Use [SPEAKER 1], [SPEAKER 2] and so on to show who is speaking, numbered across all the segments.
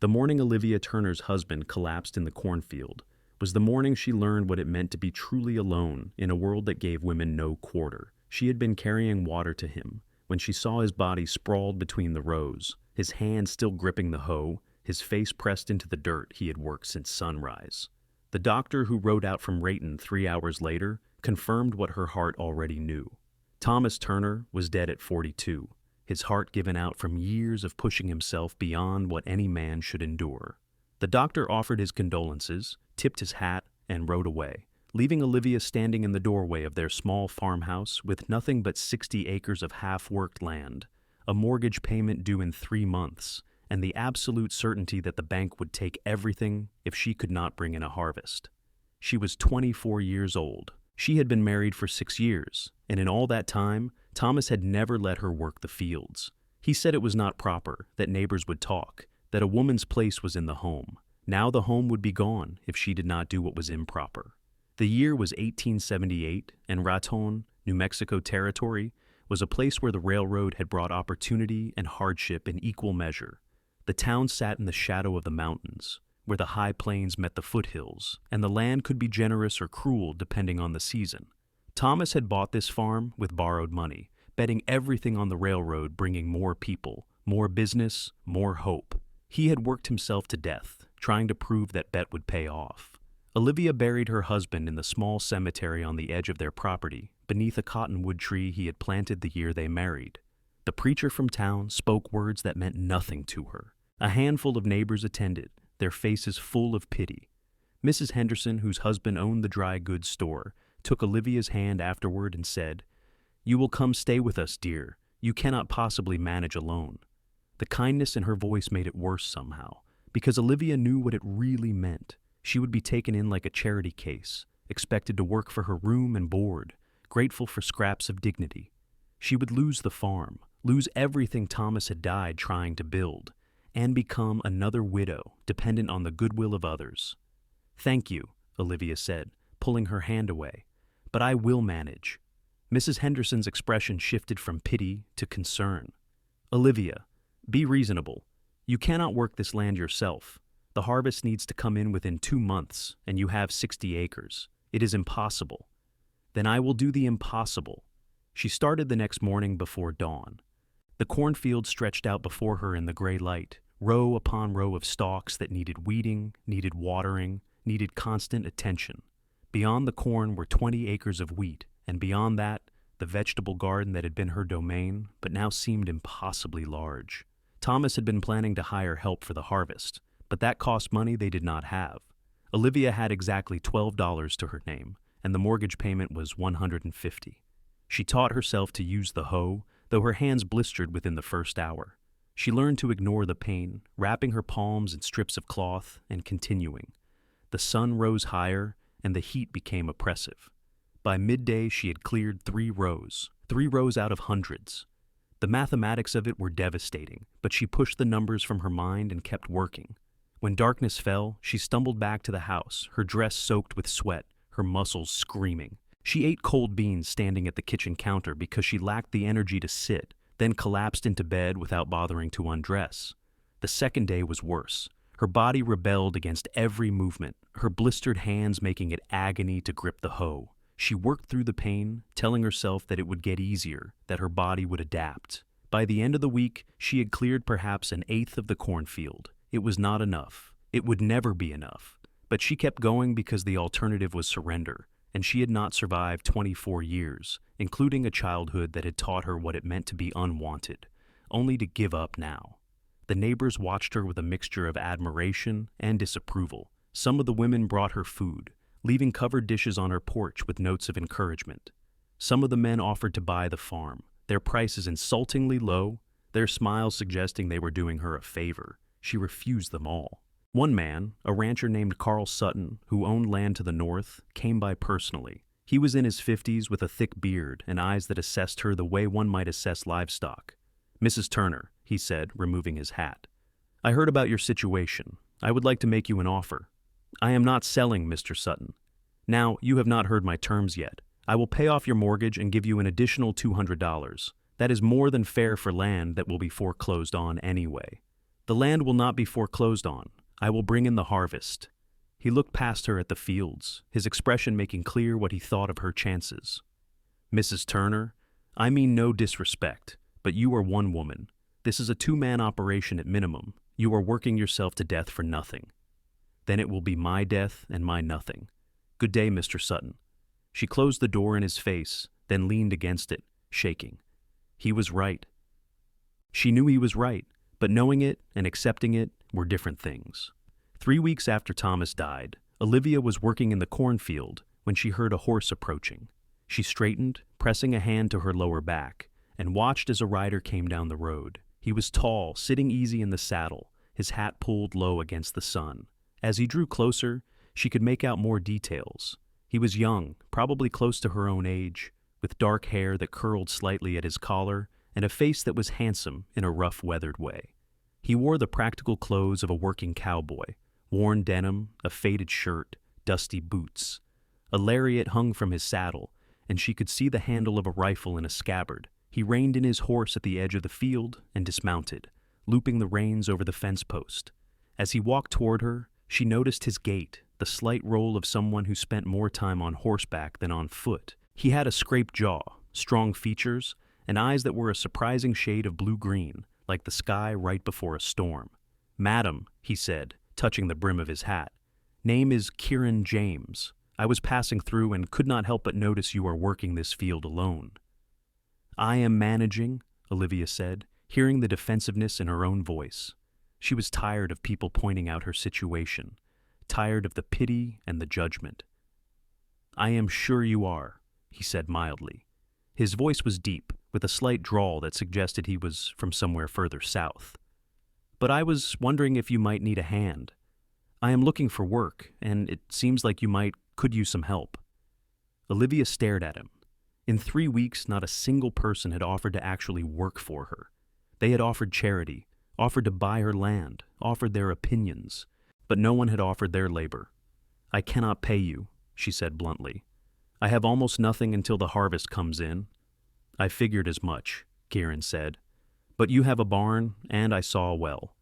[SPEAKER 1] The morning Olivia Turner's husband collapsed in the cornfield was the morning she learned what it meant to be truly alone in a world that gave women no quarter. She had been carrying water to him when she saw his body sprawled between the rows, his hand still gripping the hoe, his face pressed into the dirt he had worked since sunrise. The doctor who rode out from Rayton 3 hours later confirmed what her heart already knew. Thomas Turner was dead at 42, his heart given out from years of pushing himself beyond what any man should endure. The doctor offered his condolences, tipped his hat, and rode away, leaving Olivia standing in the doorway of their small farmhouse with nothing but 60 acres of half-worked land, a mortgage payment due in 3 months, and the absolute certainty that the bank would take everything if she could not bring in a harvest. She was 24 years old. She had been married for 6 years, and in all that time, Thomas had never let her work the fields. He said it was not proper, that neighbors would talk, that a woman's place was in the home. Now the home would be gone if she did not do what was improper. The year was 1878, and Raton, New Mexico Territory, was a place where the railroad had brought opportunity and hardship in equal measure. The town sat in the shadow of the mountains, where the high plains met the foothills, and the land could be generous or cruel depending on the season. Thomas had bought this farm with borrowed money, betting everything on the railroad bringing more people, more business, more hope. He had worked himself to death, trying to prove that bet would pay off. Olivia buried her husband in the small cemetery on the edge of their property, beneath a cottonwood tree he had planted the year they married. The preacher from town spoke words that meant nothing to her. A handful of neighbors attended, their faces full of pity. Mrs. Henderson, whose husband owned the dry goods store, took Olivia's hand afterward and said, "You will come stay with us, dear. You cannot possibly manage alone." The kindness in her voice made it worse somehow, because Olivia knew what it really meant. She would be taken in like a charity case, expected to work for her room and board, grateful for scraps of dignity. She would lose the farm, lose everything Thomas had died trying to build, and become another widow, dependent on the goodwill of others. "Thank you," Olivia said, pulling her hand away, "but I will manage." Mrs. Henderson's expression shifted from pity to concern. "Olivia, be reasonable. You cannot work this land yourself. The harvest needs to come in within 2 months, and you have 60 acres. It is impossible." "Then I will do the impossible." She started the next morning before dawn. The cornfield stretched out before her in the gray light, row upon row of stalks that needed weeding, needed watering, needed constant attention. Beyond the corn were 20 acres of wheat, and beyond that, the vegetable garden that had been her domain, but now seemed impossibly large. Thomas had been planning to hire help for the harvest, but that cost money they did not have. Olivia had exactly $12 to her name, and the mortgage payment was $150. She taught herself to use the hoe, though her hands blistered within the first hour. She learned to ignore the pain, wrapping her palms in strips of cloth and continuing. The sun rose higher, and the heat became oppressive. By midday, she had cleared 3 rows out of hundreds. The mathematics of it were devastating, but she pushed the numbers from her mind and kept working. When darkness fell, she stumbled back to the house, her dress soaked with sweat, her muscles screaming. She ate cold beans standing at the kitchen counter because she lacked the energy to sit, then collapsed into bed without bothering to undress. The second day was worse. Her body rebelled against every movement, her blistered hands making it agony to grip the hoe. She worked through the pain, telling herself that it would get easier, that her body would adapt. By the end of the week, she had cleared perhaps 1/8 of the cornfield. It was not enough. It would never be enough. But she kept going because the alternative was surrender, and she had not survived 24 years, including a childhood that had taught her what it meant to be unwanted, only to give up now. The neighbors watched her with a mixture of admiration and disapproval. Some of the women brought her food, leaving covered dishes on her porch with notes of encouragement. Some of the men offered to buy the farm, their prices insultingly low, their smiles suggesting they were doing her a favor. She refused them all. One man, a rancher named Carl Sutton, who owned land to the north, came by personally. He was in his 50s with a thick beard and eyes that assessed her the way one might assess livestock. "Mrs. Turner," he said, removing his hat, "I heard about your situation. I would like to make you an offer." "I am not selling, Mr. Sutton. Now, you have not heard my terms yet. I will pay off your mortgage and give you an additional $200. That is more than fair for land that will be foreclosed on anyway." The land will not be foreclosed on. I will bring in the harvest. He looked past her at the fields, his expression making clear what he thought of her chances. Mrs. Turner, I mean no disrespect, but you are one woman. This is a two-man operation at minimum. You are working yourself to death for nothing. Then it will be my death and my nothing. Good day, Mr. Sutton. She closed the door in his face, then leaned against it, shaking. He was right. She knew he was right, but knowing it and accepting it were different things. 3 weeks after Thomas died, Olivia was working in the cornfield when she heard a horse approaching. She straightened, pressing a hand to her lower back, and watched as a rider came down the road. He was tall, sitting easy in the saddle, his hat pulled low against the sun. As he drew closer, she could make out more details. He was young, probably close to her own age, with dark hair that curled slightly at his collar and a face that was handsome in a rough, weathered way. He wore the practical clothes of a working cowboy, worn denim, a faded shirt, dusty boots. A lariat hung from his saddle, and she could see the handle of a rifle in a scabbard. He reined in his horse at the edge of the field and dismounted, looping the reins over the fence post. As he walked toward her, she noticed his gait, the slight roll of someone who spent more time on horseback than on foot. He had a scraped jaw, strong features, and eyes that were a surprising shade of blue-green, like the sky right before a storm. "Madam," he said, touching the brim of his hat. "Name is Kieran James. I was passing through and could not help but notice you are working this field alone." "I am managing," Olivia said, hearing the defensiveness in her own voice. She was tired of people pointing out her situation, tired of the pity and the judgment. "I am sure you are," he said mildly. His voice was deep, with a slight drawl that suggested he was from somewhere further south. "But I was wondering if you might need a hand. I am looking for work, and it seems like you could use some help." Olivia stared at him. In 3 weeks, not a single person had offered to actually work for her. They had offered charity, offered to buy her land, offered their opinions, but no one had offered their labor. "I cannot pay you," she said bluntly. "I have almost nothing until the harvest comes in." "I figured as much," Kieran said. "But you have a barn, and I saw a well.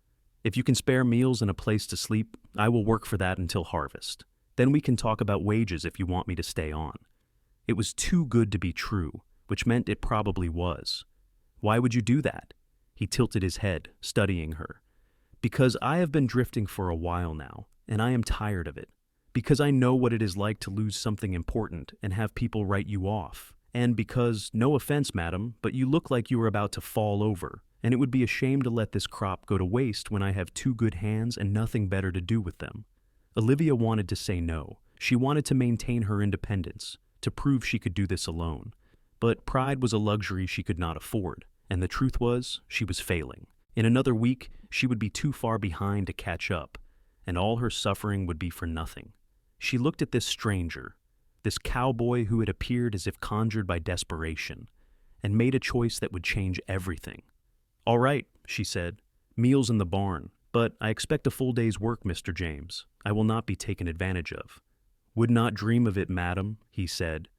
[SPEAKER 1] If you can spare meals and a place to sleep, I will work for that until harvest. Then we can talk about wages if you want me to stay on." It was too good to be true, which meant it probably was. "Why would you do that?" He tilted his head, studying her. "Because I have been drifting for a while now, and I am tired of it. Because I know what it is like to lose something important and have people write you off. And because, no offense, madam, but you look like you are about to fall over, and it would be a shame to let this crop go to waste when I have 2 good hands and nothing better to do with them." Olivia wanted to say no. She wanted to maintain her independence, to prove she could do this alone. But pride was a luxury she could not afford, and the truth was, she was failing. In another week, she would be too far behind to catch up, and all her suffering would be for nothing. She looked at this stranger, this cowboy who had appeared as if conjured by desperation, and made a choice that would change everything. "All right," she said, "meals in the barn, but I expect a full day's work, Mr. James. I will not be taken advantage of." "Would not dream of it, madam," he said,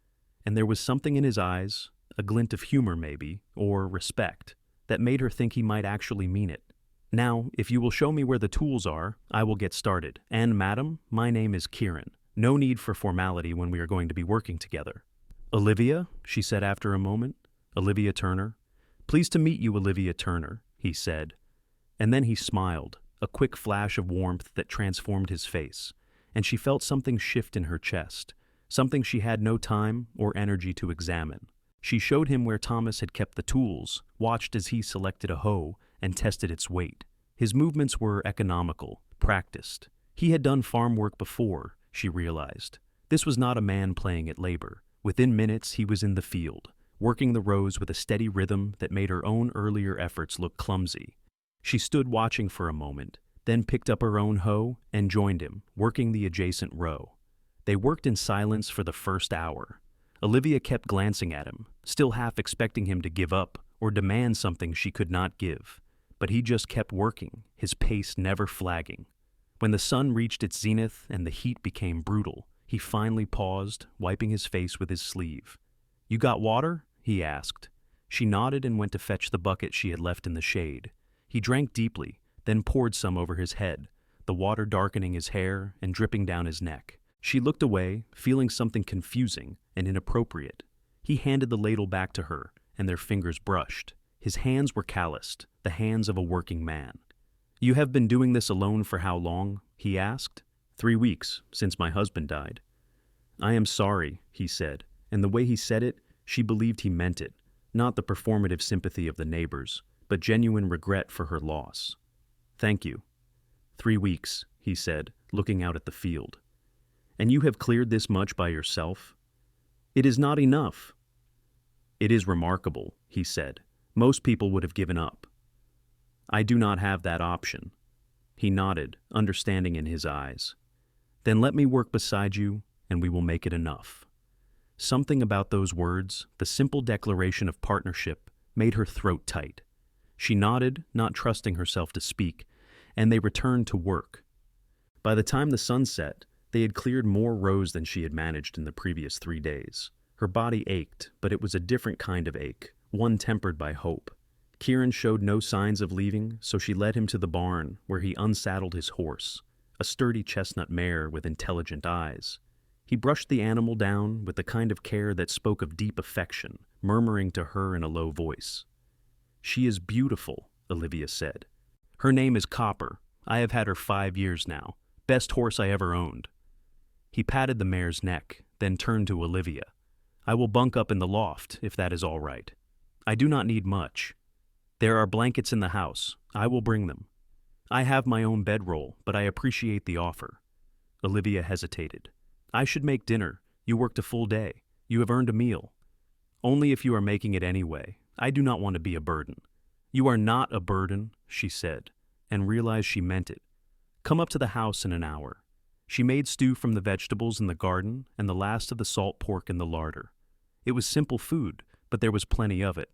[SPEAKER 1] and there was something in his eyes, a glint of humor maybe, or respect, that made her think he might actually mean it. "Now, if you will show me where the tools are, I will get started. And, madam, my name is Kieran. No need for formality when we are going to be working together." "Olivia," she said after a moment. "Olivia Turner." "Pleased to meet you, Olivia Turner," he said. And then he smiled, a quick flash of warmth that transformed his face, and she felt something shift in her chest, something she had no time or energy to examine. She showed him where Thomas had kept the tools, watched as he selected a hoe, and tested its weight. His movements were economical, practiced. He had done farm work before, she realized. This was not a man playing at labor. Within minutes, he was in the field, working the rows with a steady rhythm that made her own earlier efforts look clumsy. She stood watching for a moment, then picked up her own hoe and joined him, working the adjacent row. They worked in silence for the first hour. Olivia kept glancing at him, still half expecting him to give up or demand something she could not give. But he just kept working, his pace never flagging. When the sun reached its zenith and the heat became brutal, he finally paused, wiping his face with his sleeve. "You got water?" he asked. She nodded and went to fetch the bucket she had left in the shade. He drank deeply, then poured some over his head, the water darkening his hair and dripping down his neck. She looked away, feeling something confusing and inappropriate. He handed the ladle back to her, and their fingers brushed. His hands were calloused, the hands of a working man. "You have been doing this alone for how long?" he asked. 3 weeks, since my husband died." "I am sorry," he said, and the way he said it, she believed he meant it, not the performative sympathy of the neighbors, but genuine regret for her loss. "Thank you." 3 weeks, he said, looking out at the field. "And you have cleared this much by yourself?" "It is not enough." "It is remarkable," he said. "Most people would have given up." "I do not have that option." He nodded, understanding in his eyes. "Then let me work beside you, and we will make it enough." Something about those words, the simple declaration of partnership, made her throat tight. She nodded, not trusting herself to speak, and they returned to work. By the time the sun set, they had cleared more rows than she had managed in the previous 3 days. Her body ached, but it was a different kind of ache, one tempered by hope. Kieran showed no signs of leaving, so she led him to the barn, where he unsaddled his horse, a sturdy chestnut mare with intelligent eyes. He brushed the animal down with the kind of care that spoke of deep affection, murmuring to her in a low voice. "She is beautiful," Olivia said. "Her name is Copper. I have had her 5 years now. Best horse I ever owned." He patted the mare's neck, then turned to Olivia. "I will bunk up in the loft, if that is all right. I do not need much. There are blankets in the house. I will bring them. I have my own bedroll, but I appreciate the offer." Olivia hesitated. "I should make dinner. You worked a full day. You have earned a meal." "Only if you are making it anyway. I do not want to be a burden." "You are not a burden," she said, and realized she meant it. "Come up to the house in an hour." She made stew from the vegetables in the garden and the last of the salt pork in the larder. It was simple food, but there was plenty of it.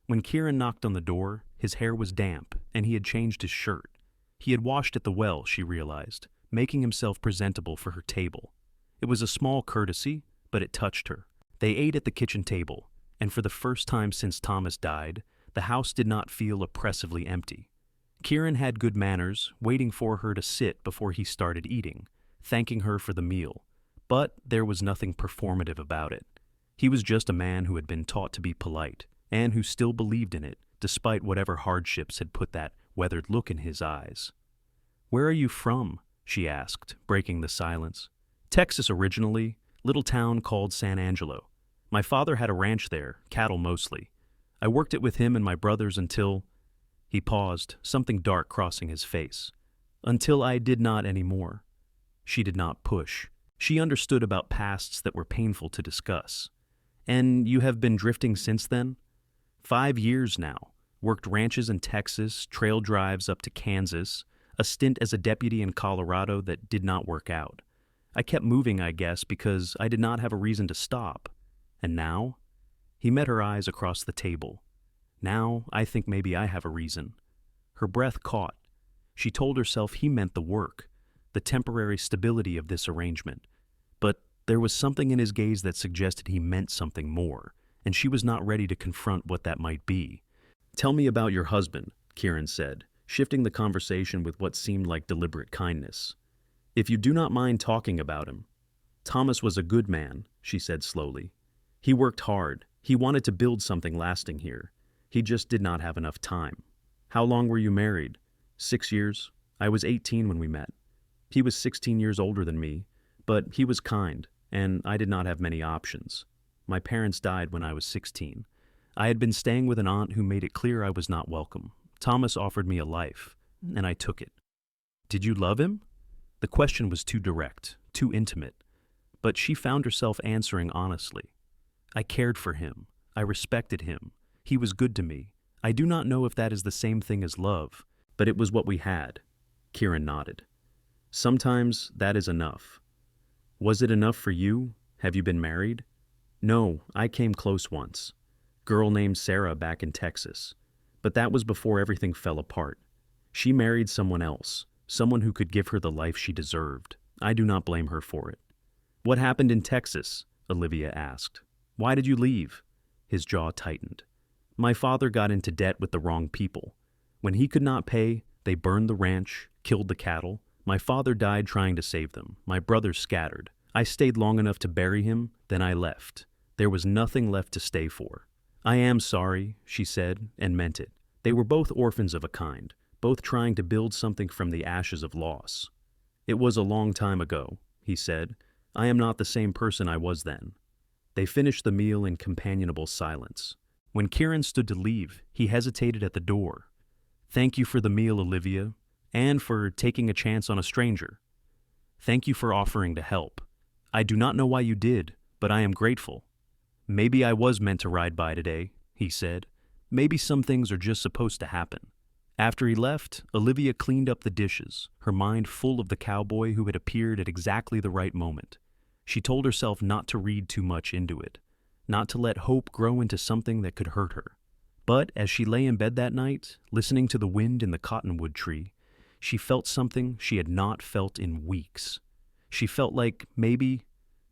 [SPEAKER 1] When Kieran knocked on the door, his hair was damp, and he had changed his shirt. He had washed at the well, she realized, making himself presentable for her table. It was a small courtesy, but it touched her. They ate at the kitchen table, and for the first time since Thomas died, the house did not feel oppressively empty. Kieran had good manners, waiting for her to sit before he started eating, thanking her for the meal, but there was nothing performative about it. He was just a man who had been taught to be polite, and who still believed in it, despite whatever hardships had put that weathered look in his eyes. "Where are you from?" she asked, breaking the silence. "Texas originally, little town called San Angelo. My father had a ranch there, cattle mostly. I worked it with him and my brothers until—" He paused, something dark crossing his face. "Until I did not anymore." She did not push. She understood about pasts that were painful to discuss. "And you have been drifting since then?" 5 years now. Worked ranches in Texas, trail drives up to Kansas, a stint as a deputy in Colorado that did not work out. I kept moving, I guess, because I did not have a reason to stop. And now? He met her eyes across the table. "Now, I think maybe I have a reason." Her breath caught. She told herself he meant the work, the temporary stability of this arrangement. But there was something in his gaze that suggested he meant something more, and she was not ready to confront what that might be. "Tell me about your husband," Kieran said, shifting the conversation with what seemed like deliberate kindness. "If you do not mind talking about him." "Thomas was a good man," she said slowly. "He worked hard. He wanted to build something lasting here. He just did not have enough time." "How long were you married?" 6 years. I was 18 when we met. He was 16 years older than me, but he was kind, and I did not have many options. My parents died when I was 16. I had been staying with an aunt who made it clear I was not welcome. Thomas offered me a life, and I took it." "Did you love him?" The question was too direct, too intimate, but she found herself answering honestly. "I cared for him. I respected him. He was good to me. I do not know if that is the same thing as love, but it was what we had." Kieran nodded. "Sometimes that is enough." "Was it enough for you? Have you been married?" "No, I came close once. Girl named Sarah back in Texas. But that was before everything fell apart. She married someone else, someone who could give her the life she deserved. I do not blame her for it." "What happened in Texas?" Olivia asked. "Why did you leave?" His jaw tightened. "My father got into debt with the wrong people. When he could not pay, They burned the ranch, killed the cattle. My father died trying to save them. My brothers scattered. I stayed long enough to bury him, then I left. There was nothing left to stay for. I am sorry, she said, and meant it. They were both orphans of a kind, both trying to build something from the ashes of loss. It was a long time ago, he said. I am not the same person I was then. They finished the meal in companionable silence. When Kieran stood to leave, he hesitated at the door. Thank you for the meal, Olivia, and for taking a chance on a stranger. Thank you for offering to help. I do not know why you did, but I am grateful. Maybe I was meant to ride by today, he said. Maybe some things are just supposed to happen. After he left, Olivia cleaned up the dishes, her mind full of the cowboy who had appeared at exactly the right moment. She told herself not to read too much into it, not to let hope grow into something that could hurt her. But as she lay in bed that night, listening to the wind in the cottonwood tree, she felt something she had not felt in weeks. She felt like maybe,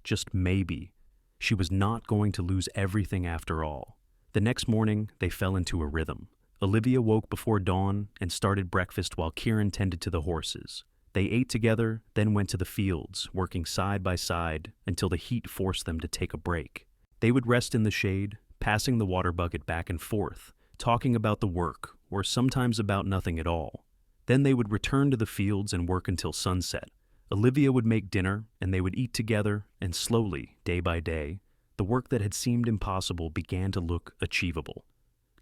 [SPEAKER 1] just maybe, she was not going to lose everything after all. The next morning, they fell into a rhythm. Olivia woke before dawn and started breakfast while Kieran tended to the horses. They ate together, then went to the fields, working side by side until the heat forced them to take a break. They would rest in the shade, passing the water bucket back and forth, talking about the work, or sometimes about nothing at all. Then they would return to the fields and work until sunset. Olivia would make dinner, and they would eat together, and slowly, day by day, the work that had seemed impossible began to look achievable.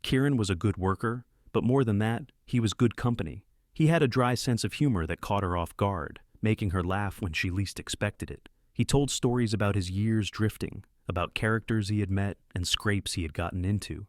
[SPEAKER 1] Kieran was a good worker, but more than that, he was good company. He had a dry sense of humor that caught her off guard, making her laugh when she least expected it. He told stories about his years drifting, about characters he had met and scrapes he had gotten into,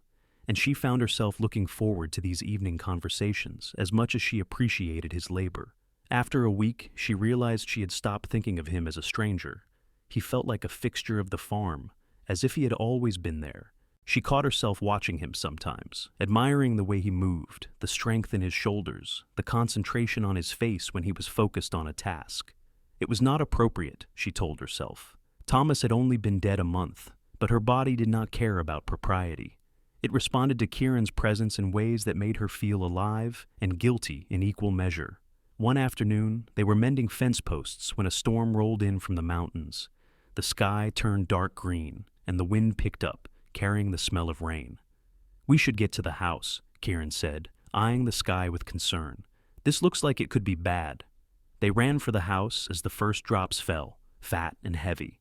[SPEAKER 1] and she found herself looking forward to these evening conversations as much as she appreciated his labor. After a week, she realized she had stopped thinking of him as a stranger. He felt like a fixture of the farm, as if he had always been there. She caught herself watching him sometimes, admiring the way he moved, the strength in his shoulders, the concentration on his face when he was focused on a task. It was not appropriate, she told herself. Thomas had only been dead a month, but her body did not care about propriety. It responded to Kieran's presence in ways that made her feel alive and guilty in equal measure. One afternoon, they were mending fence posts when a storm rolled in from the mountains. The sky turned dark green, and the wind picked up, carrying the smell of rain. We should get to the house, Kieran said, eyeing the sky with concern. This looks like it could be bad. They ran for the house as the first drops fell, fat and heavy.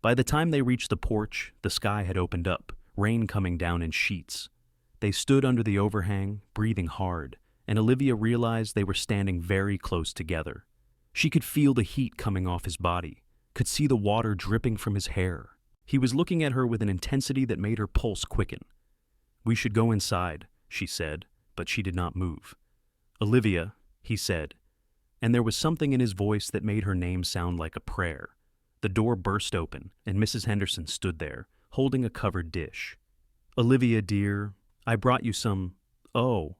[SPEAKER 1] By the time they reached the porch, the sky had opened up, rain coming down in sheets. They stood under the overhang, breathing hard, and Olivia realized they were standing very close together. She could feel the heat coming off his body, could see the water dripping from his hair. He was looking at her with an intensity that made her pulse quicken. We should go inside, she said, but she did not move. Olivia, he said, and there was something in his voice that made her name sound like a prayer. The door burst open, and Mrs. Henderson stood there, holding a covered dish. Olivia, dear, I brought you some... Oh.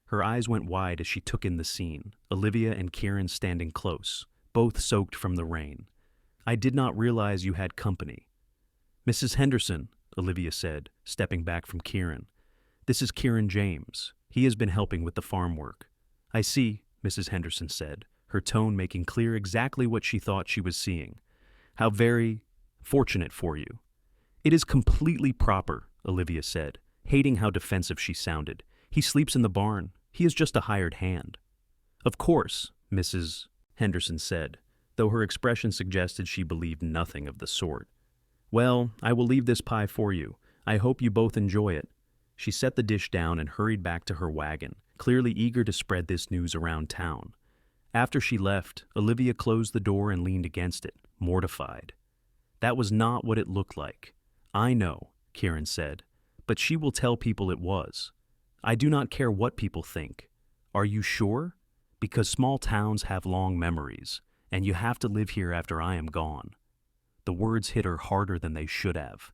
[SPEAKER 1] Her eyes went wide as she took in the scene, Olivia and Kieran standing close, both soaked from the rain. I did not realize you had company. Mrs. Henderson, Olivia said, stepping back from Kieran. This is Kieran James. He has been helping with the farm work. I see, Mrs. Henderson said, her tone making clear exactly what she thought she was seeing. How very fortunate for you. It is completely proper, Olivia said, hating how defensive she sounded. He sleeps in the barn. He is just a hired hand. Of course, Mrs. Henderson said, though her expression suggested she believed nothing of the sort. Well, I will leave this pie for you. I hope you both enjoy it. She set the dish down and hurried back to her wagon, clearly eager to spread this news around town. After she left, Olivia closed the door and leaned against it, mortified. That was not what it looked like. I know, Kieran said, but she will tell people it was. I do not care what people think. Are you sure? Because small towns have long memories, and you have to live here after I am gone. The words hit her harder than they should have.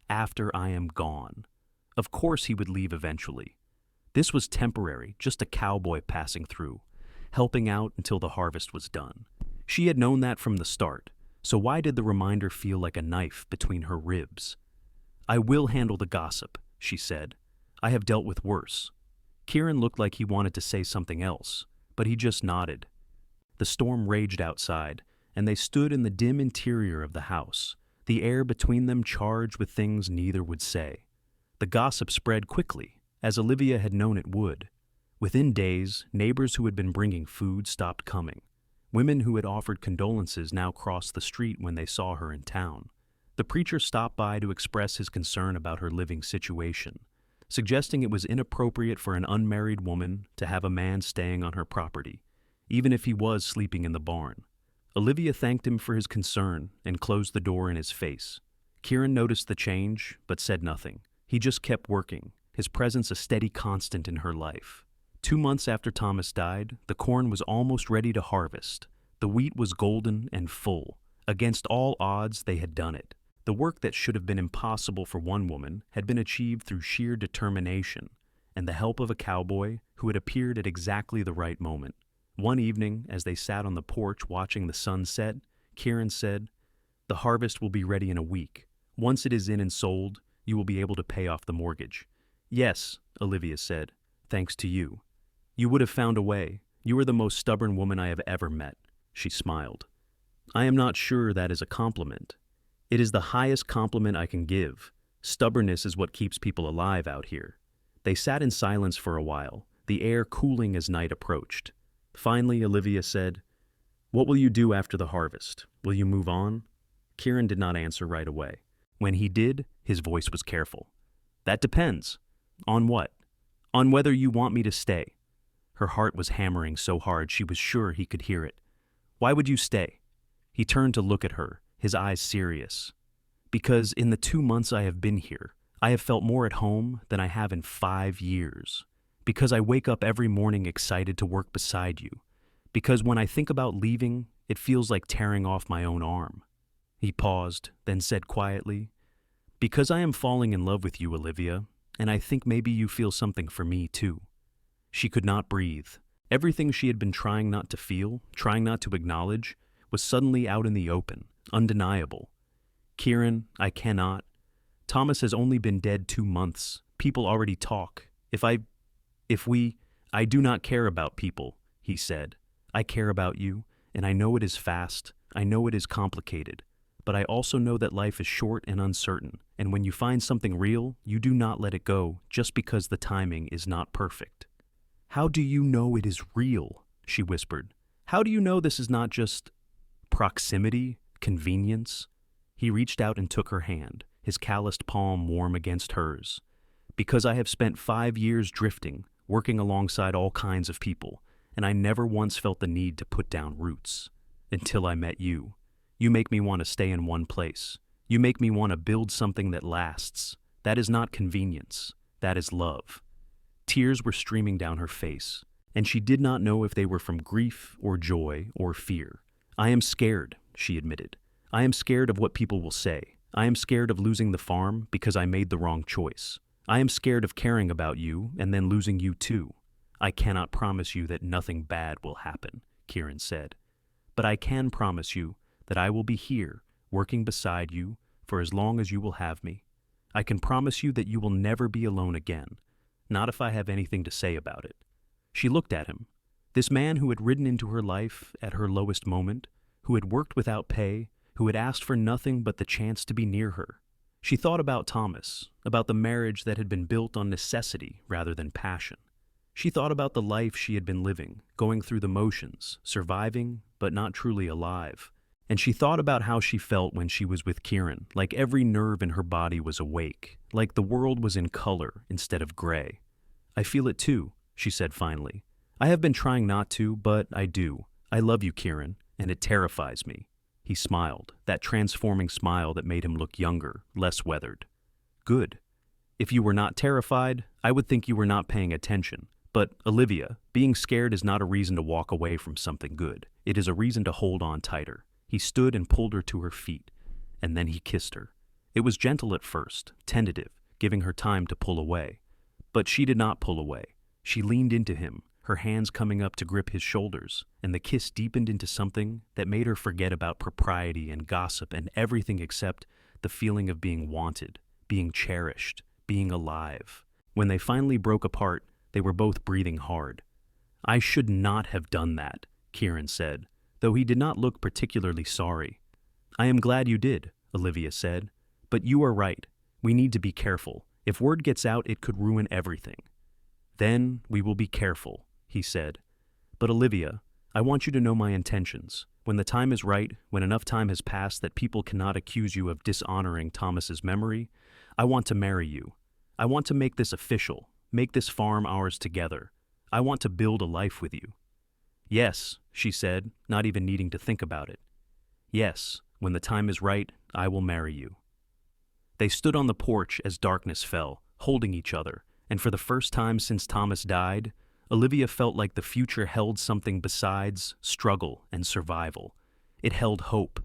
[SPEAKER 1] After I am gone. Of course he would leave eventually. This was temporary, just a cowboy passing through, helping out until the harvest was done. She had known that from the start, so why did the reminder feel like a knife between her ribs? I will handle the gossip, she said. I have dealt with worse. Kieran looked like he wanted to say something else, but he just nodded. The storm raged outside, and they stood in the dim interior of the house, the air between them charged with things neither would say. The gossip spread quickly, as Olivia had known it would. Within days, neighbors who had been bringing food stopped coming. Women who had offered condolences now crossed the street when they saw her in town. The preacher stopped by to express his concern about her living situation, suggesting it was inappropriate for an unmarried woman to have a man staying on her property, even if he was sleeping in the barn. Olivia thanked him for his concern and closed the door in his face. Kieran noticed the change, but said nothing. He just kept working, his presence a steady constant in her life. 2 months after Thomas died, the corn was almost ready to harvest. The wheat was golden and full. Against all odds, they had done it. The work that should have been impossible for one woman had been achieved through sheer determination and the help of a cowboy who had appeared at exactly the right moment. One evening, as they sat on the porch watching the sun set, Kieran said, "The harvest will be ready in a week. Once it is in and sold, you will be able to pay off the mortgage." "Yes," Olivia said, "thanks to you. You would have found a way. You are the most stubborn woman I have ever met." She smiled. "I am not sure that is a compliment. It is the highest compliment I can give. Stubbornness is what keeps people alive out here." They sat in silence for a while, the air cooling as night approached. Finally, Olivia said, "What will you do after the harvest? Will you move on?" Kieran did not answer right away. When he did, his voice was careful. "That depends." "On what?" "On whether you want me to stay." Her heart was hammering so hard she was sure he could hear it. "Why would you stay?" He turned to look at her, his eyes serious. "Because in the 2 months I have been here, I have felt more at home than I have in 5 years. Because I wake up every morning excited to work beside you. Because when I think about leaving, it feels like tearing off my own arm." He paused, then said quietly, "Because I am falling in love with you, Olivia, and I think maybe you feel something for me too." She could not breathe. Everything she had been trying not to feel, trying not to acknowledge, was suddenly out in the open, undeniable. "Kieran, I cannot. Thomas has only been dead 2 months. People already talk. I do not care about people," he said. "I care about you, and I know it is fast, I know it is complicated, but I also know that life is short and uncertain, and when you find something real, you do not let it go just because the timing is not perfect." "How do you know it is real?" she whispered. "How do you know this is not just proximity, convenience?" He reached out and took her hand, his calloused palm warm against hers. "Because I have spent 5 years drifting, working alongside all kinds of people, and I never once felt the need to put down roots. Until I met you. You make me want to stay in one place. You make me want to build something that lasts. That is not convenience. That is love." Tears were streaming down her face, and she did not know if they were from grief or joy or fear. "I am scared," she admitted. "I am scared of what people will say. I am scared of losing the farm because I made the wrong choice. I am scared of caring about you and then losing you too." "I cannot promise you that nothing bad will happen," Kieran said. "But I can promise you that I will be here, working beside you, for as long as you will have me. I can promise you that you will never be alone again, not if I have anything to say about it." She looked at him. This man who had ridden into her life at her lowest moment, who had worked without pay, who had asked for nothing but the chance to be near her. She thought about Thomas, about the marriage that had been built on necessity rather than passion. She thought about the life she had been living, going through the motions, surviving, but not truly alive. And she thought about how she felt when she was with Kieran, like every nerve in her body was awake, like the world was in color instead of gray. "I feel it too," she said finally. "I have been trying not to, but I do. I love you, Kieran, and it terrifies me." He smiled, that transforming smile that made him look younger, less weathered. "Good. If you were not terrified, I would think you were not paying attention. But, Olivia, being scared is not a reason to walk away from something good. It is a reason to hold on tighter." He stood and pulled her to her feet, and then he kissed her. It was gentle at first, tentative, giving her time to pull away. But she did not pull away. She leaned into him, her hands coming up to grip his shoulders, and the kiss deepened into something that made her forget about propriety and gossip and everything except the feeling of being wanted, being cherished, being alive. When they finally broke apart, they were both breathing hard. I should not have done that, Kieran said, though he did not look particularly sorry. I am glad you did, Olivia said, but you are right. We need to be careful. If word gets out, it could ruin everything. Then we will be careful, he said. But Olivia, I want you to know my intentions. When the time is right, when enough time has passed that people cannot accuse you of dishonoring Thomas's memory, I want to marry you. I want to make this official, make this farm ours together. I want to build a life with you. Yes, she said, not even needing to think about it. Yes, when the time is right, I will marry you. They stood on the porch as darkness fell, holding each other, and for the first time since Thomas died, Olivia felt like the future held something besides struggle and survival. It held hope.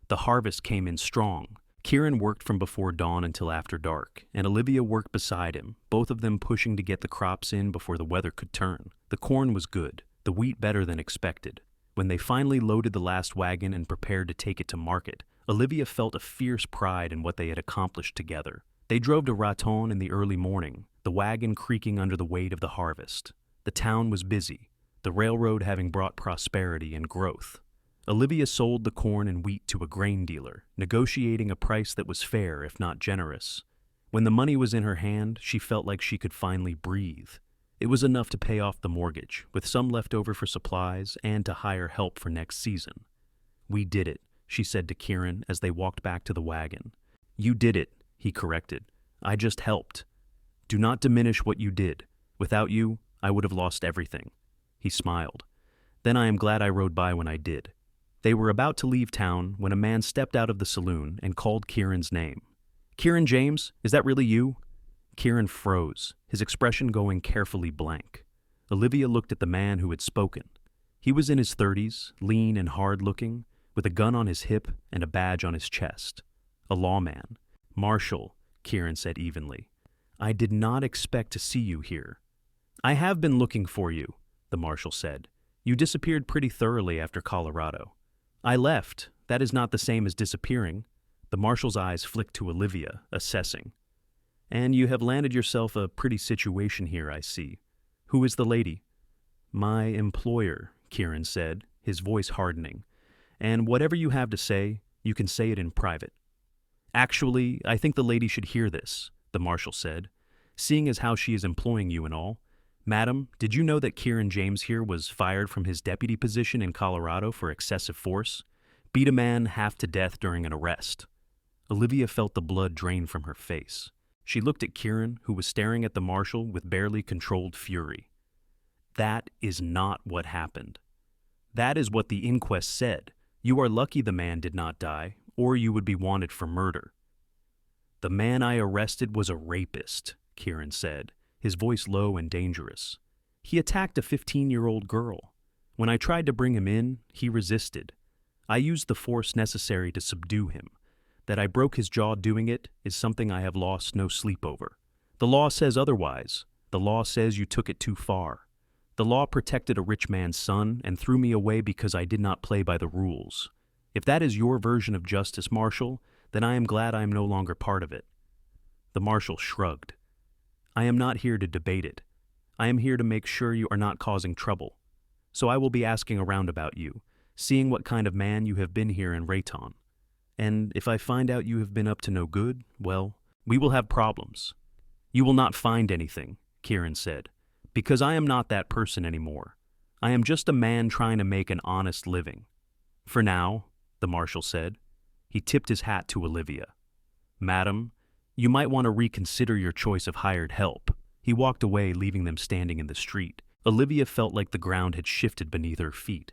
[SPEAKER 1] The harvest came in strong. Kieran worked from before dawn until after dark, and Olivia worked beside him, both of them pushing to get the crops in before the weather could turn. The corn was good, the wheat better than expected. When they finally loaded the last wagon and prepared to take it to market, Olivia felt a fierce pride in what they had accomplished together. They drove to Raton in the early morning, the wagon creaking under the weight of the harvest. The town was busy, the railroad having brought prosperity and growth. Olivia sold the corn and wheat to a grain dealer, negotiating a price that was fair if not generous. When the money was in her hand, she felt like she could finally breathe. It was enough to pay off the mortgage, with some left over for supplies and to hire help for next season. We did it, she said to Kieran as they walked back to the wagon. You did it, he corrected. I just helped. Do not diminish what you did. Without you, I would have lost everything. He smiled. Then I am glad I rode by when I did. They were about to leave town when a man stepped out of the saloon and called Kieran's name. Kieran James, is that really you? Kieran froze, his expression going carefully blank. Olivia looked at the man who had spoken. He was in his 30s, lean and hard-looking, with a gun on his hip and a badge on his chest. A lawman. Marshal, Kieran said evenly. I did not expect to see you here. I have been looking for you, the marshal said. You disappeared pretty thoroughly after Colorado. I left. That is not the same as disappearing. The marshal's eyes flicked to Olivia, assessing. And you have landed yourself a pretty situation here, I see. Who is the lady? My employer, Kieran said, his voice hardening. And whatever you have to say, you can say it in private. Actually, I think the lady should hear this, the marshal said, seeing as how she is employing you and all. Madam, did you know that Kieran James here was fired from his deputy position in Colorado for excessive force? Beat a man half to death during an arrest. Olivia felt the blood drain from her face. She looked at Kieran, who was staring at the marshal with barely controlled fury. That is not what happened. That is what the inquest said. You are lucky the man did not die, or you would be wanted for murder. The man I arrested was a rapist, Kieran said, his voice low and dangerous. He attacked a 15-year-old girl. When I tried to bring him in, he resisted. I used the force necessary to subdue him. That I broke his jaw doing it is something I have lost no sleep over. The law says otherwise. The law says you took it too far. The law protected a rich man's son and threw me away because I did not play by the rules. If that is your version of justice, Marshal, then I am glad I am no longer part of it. The marshal shrugged. I am not here to debate it. I am here to make sure you are not causing trouble. So I will be asking around about you, seeing what kind of man you have been here in Raton. And if I find out you have been up to no good, well, we will have problems. You will not find anything, Kieran said, because I am not that person anymore. I am just a man trying to make an honest living. For now, the marshal said. He tipped his hat to Olivia. Madam, you might want to reconsider your choice of hired help. He walked away, leaving them standing in the street. Olivia felt like the ground had shifted beneath her feet.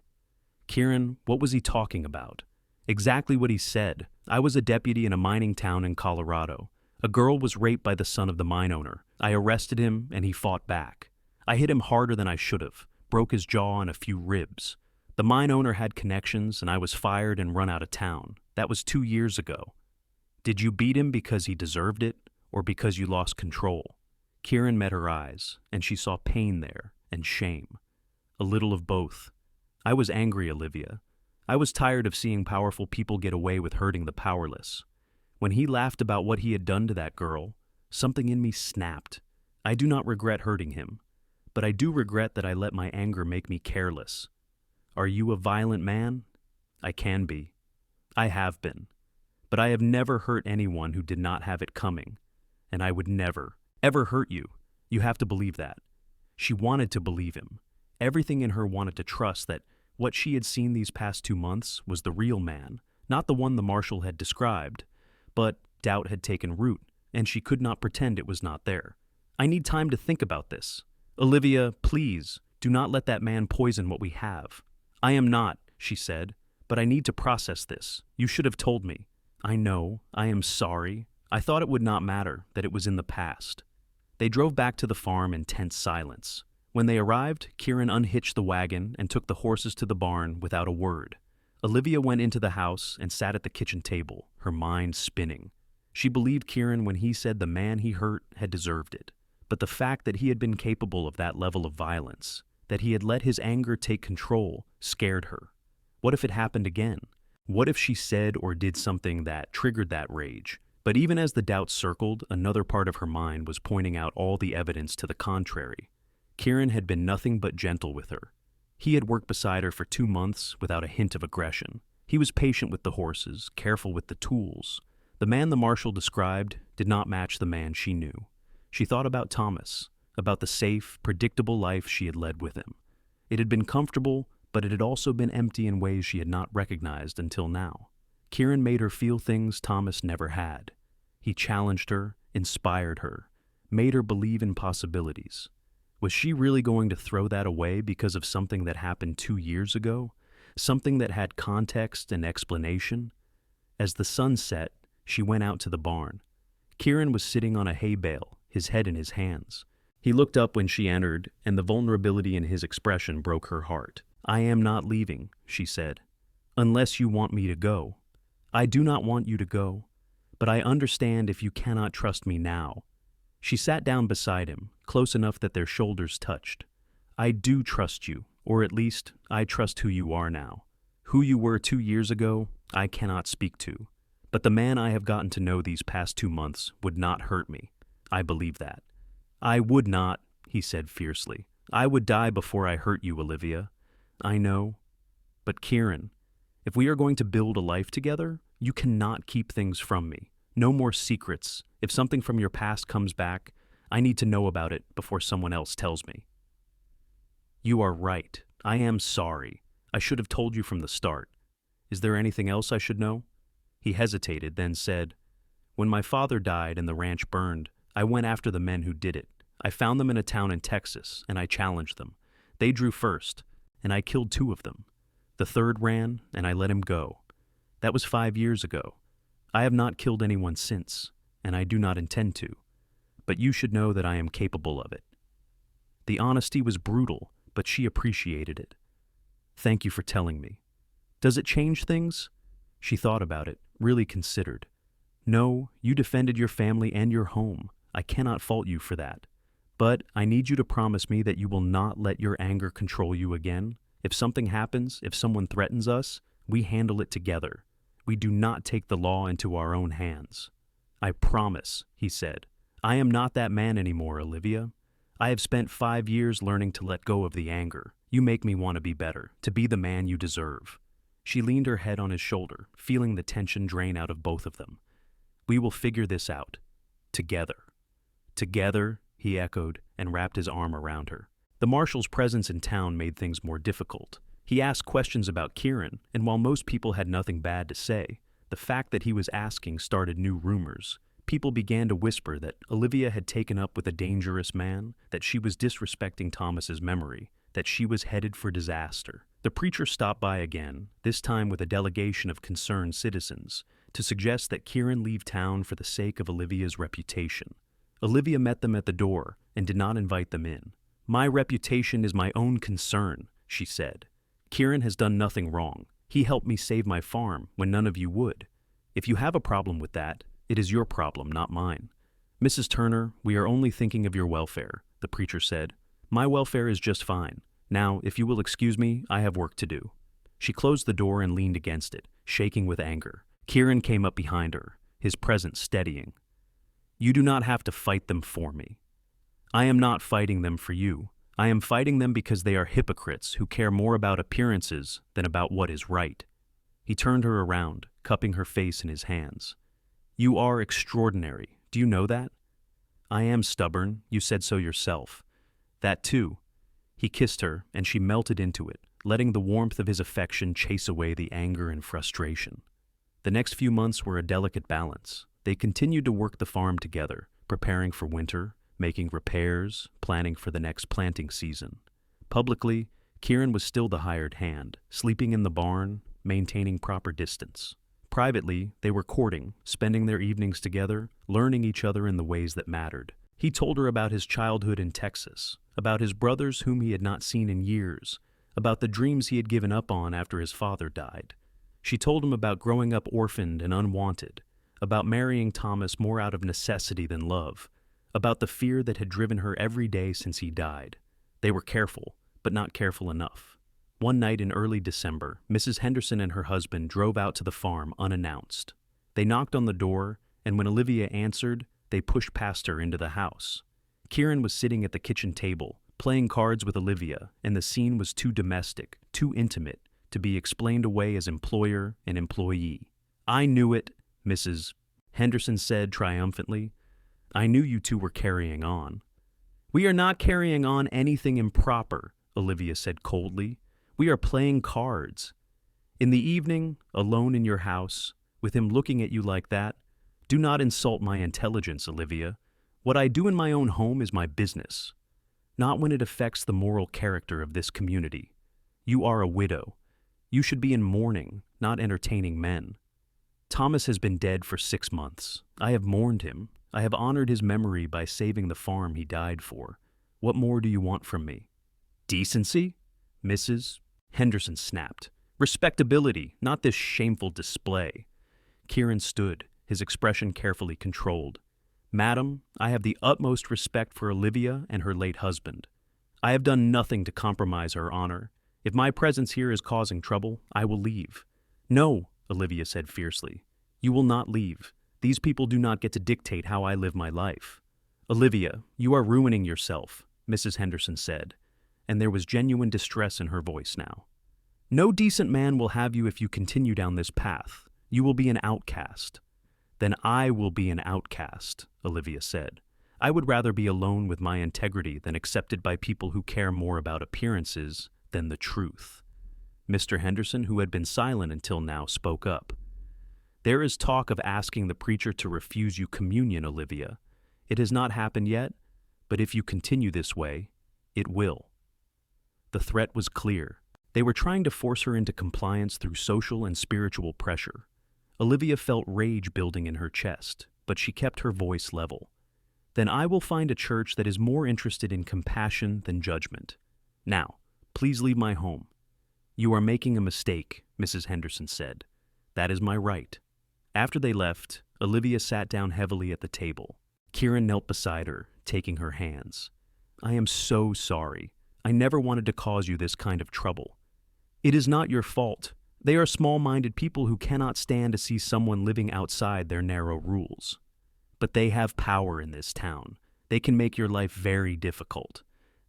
[SPEAKER 1] Kieran, what was he talking about? Exactly what he said. I was a deputy in a mining town in Colorado. A girl was raped by the son of the mine owner. I arrested him, and he fought back. I hit him harder than I should have, broke his jaw and a few ribs. The mine owner had connections, and I was fired and run out of town. That was 2 years ago. Did you beat him because he deserved it, or because you lost control? Kieran met her eyes, and she saw pain there, and shame. A little of both. I was angry, Olivia. I was tired of seeing powerful people get away with hurting the powerless. When he laughed about what he had done to that girl, something in me snapped. I do not regret hurting him. but I do regret that I let my anger make me careless. Are you a violent man? I can be. I have been. But I have never hurt anyone who did not have it coming. And I would never, ever hurt you. You have to believe that. She wanted to believe him. Everything in her wanted to trust that what she had seen these past 2 months was the real man, not the one the marshal had described. But doubt had taken root, and she could not pretend it was not there. I need time to think about this. Olivia, please, do not let that man poison what we have. I am not, she said, but I need to process this. You should have told me. I know. I am sorry. I thought it would not matter, that it was in the past. They drove back to the farm in tense silence. When they arrived, Kieran unhitched the wagon and took the horses to the barn without a word. Olivia went into the house and sat at the kitchen table, her mind spinning. She believed Kieran when he said the man he hurt had deserved it. But the fact that he had been capable of that level of violence, that he had let his anger take control, scared her. What if it happened again? What if she said or did something that triggered that rage? But even as the doubt circled, another part of her mind was pointing out all the evidence to the contrary. Kieran had been nothing but gentle with her. He had worked beside her for 2 months without a hint of aggression. He was patient with the horses, careful with the tools. The man the marshal described did not match the man she knew. She thought about Thomas, about the safe, predictable life she had led with him. It had been comfortable, but it had also been empty in ways she had not recognized until now. Kieran made her feel things Thomas never had. He challenged her, inspired her, made her believe in possibilities. Was she really going to throw that away because of something that happened 2 years ago? Something that had context and explanation? As the sun set, she went out to the barn. Kieran was sitting on a hay bale, his head in his hands. He looked up when she entered, and the vulnerability in his expression broke her heart. I am not leaving, she said, unless you want me to go. I do not want you to go, but I understand if you cannot trust me now. She sat down beside him, close enough that their shoulders touched. I do trust you, or at least I trust who you are now. Who you were 2 years ago, I cannot speak to. But the man I have gotten to know these past 2 months would not hurt me. I believe that. I would not, he said fiercely. I would die before I hurt you, Olivia. I know. But Kieran, if we are going to build a life together, you cannot keep things from me. No more secrets. If something from your past comes back, I need to know about it before someone else tells me. You are right. I am sorry. I should have told you from the start. Is there anything else I should know? He hesitated, then said, When my father died and the ranch burned, I went after the men who did it. I found them in a town in Texas, and I challenged them. They drew first, and I killed 2 of them. The third ran, and I let him go. That was 5 years ago. I have not killed anyone since, and I do not intend to. But you should know that I am capable of it. The honesty was brutal, but she appreciated it. Thank you for telling me. Does it change things? She thought about it, really considered. No, you defended your family and your home. I cannot fault you for that. But I need you to promise me that you will not let your anger control you again. If something happens, if someone threatens us, we handle it together. We do not take the law into our own hands. I promise, he said. I am not that man anymore, Olivia. I have spent 5 years learning to let go of the anger. You make me want to be better, to be the man you deserve. She leaned her head on his shoulder, feeling the tension drain out of both of them. We will figure this out. Together. Together, he echoed and wrapped his arm around her. The marshal's presence in town made things more difficult. He asked questions about Kieran, and while most people had nothing bad to say, the fact that he was asking started new rumors. People began to whisper that Olivia had taken up with a dangerous man, that she was disrespecting Thomas's memory, that she was headed for disaster. The preacher stopped by again, this time with a delegation of concerned citizens, to suggest that Kieran leave town for the sake of Olivia's reputation. Olivia met them at the door and did not invite them in. My reputation is my own concern, she said. Kieran has done nothing wrong. He helped me save my farm when none of you would. If you have a problem with that, it is your problem, not mine. Mrs. Turner, we are only thinking of your welfare, the preacher said. My welfare is just fine. Now, if you will excuse me, I have work to do. She closed the door and leaned against it, shaking with anger. Kieran came up behind her, his presence steadying. You do not have to fight them for me. I am not fighting them for you. I am fighting them because they are hypocrites who care more about appearances than about what is right. He turned her around, cupping her face in his hands. You are extraordinary. Do you know that? I am stubborn. You said so yourself. That too. He kissed her, and she melted into it, letting the warmth of his affection chase away the anger and frustration. The next few months were a delicate balance. They continued to work the farm together, preparing for winter, making repairs, planning for the next planting season. Publicly, Kieran was still the hired hand, sleeping in the barn, maintaining proper distance. Privately, they were courting, spending their evenings together, learning each other in the ways that mattered. He told her about his childhood in Texas, about his brothers whom he had not seen in years, about the dreams he had given up on after his father died. She told him about growing up orphaned and unwanted, about marrying Thomas more out of necessity than love, about the fear that had driven her every day since he died. They were careful, but not careful enough. One night in early December, Mrs. Henderson and her husband drove out to the farm unannounced. They knocked on the door, and when Olivia answered, they pushed past her into the house. Kieran was sitting at the kitchen table, playing cards with Olivia, and the scene was too domestic, too intimate, to be explained away as employer and employee. I knew it, Mrs. Henderson said triumphantly. I knew you two were carrying on. We are not carrying on anything improper, Olivia said coldly. We are playing cards. In the evening, alone in your house, with him looking at you like that, do not insult my intelligence, Olivia. What I do in my own home is my business, not when it affects the moral character of this community. You are a widow. You should be in mourning, not entertaining men. Thomas has been dead for 6 months. I have mourned him. I have honored his memory by saving the farm he died for. What more do you want from me? Decency? Mrs. Henderson snapped. Respectability, not this shameful display. Kieran stood, his expression carefully controlled. Madam, I have the utmost respect for Olivia and her late husband. I have done nothing to compromise her honor. If my presence here is causing trouble, I will leave. No, Olivia said fiercely. You will not leave. These people do not get to dictate how I live my life. Olivia, you are ruining yourself, Mrs. Henderson said, and there was genuine distress in her voice now. No decent man will have you if you continue down this path. You will be an outcast. Then I will be an outcast, Olivia said. I would rather be alone with my integrity than accepted by people who care more about appearances than the truth. Mr. Henderson, who had been silent until now, spoke up. There is talk of asking the preacher to refuse you communion, Olivia. It has not happened yet, but if you continue this way, it will. The threat was clear. They were trying to force her into compliance through social and spiritual pressure. Olivia felt rage building in her chest, but she kept her voice level. Then I will find a church that is more interested in compassion than judgment. Now, please leave my home. You are making a mistake, Mrs. Henderson said. That is my right. After they left, Olivia sat down heavily at the table. Kieran knelt beside her, taking her hands. I am so sorry. I never wanted to cause you this kind of trouble. It is not your fault. They are small-minded people who cannot stand to see someone living outside their narrow rules. But they have power in this town. They can make your life very difficult.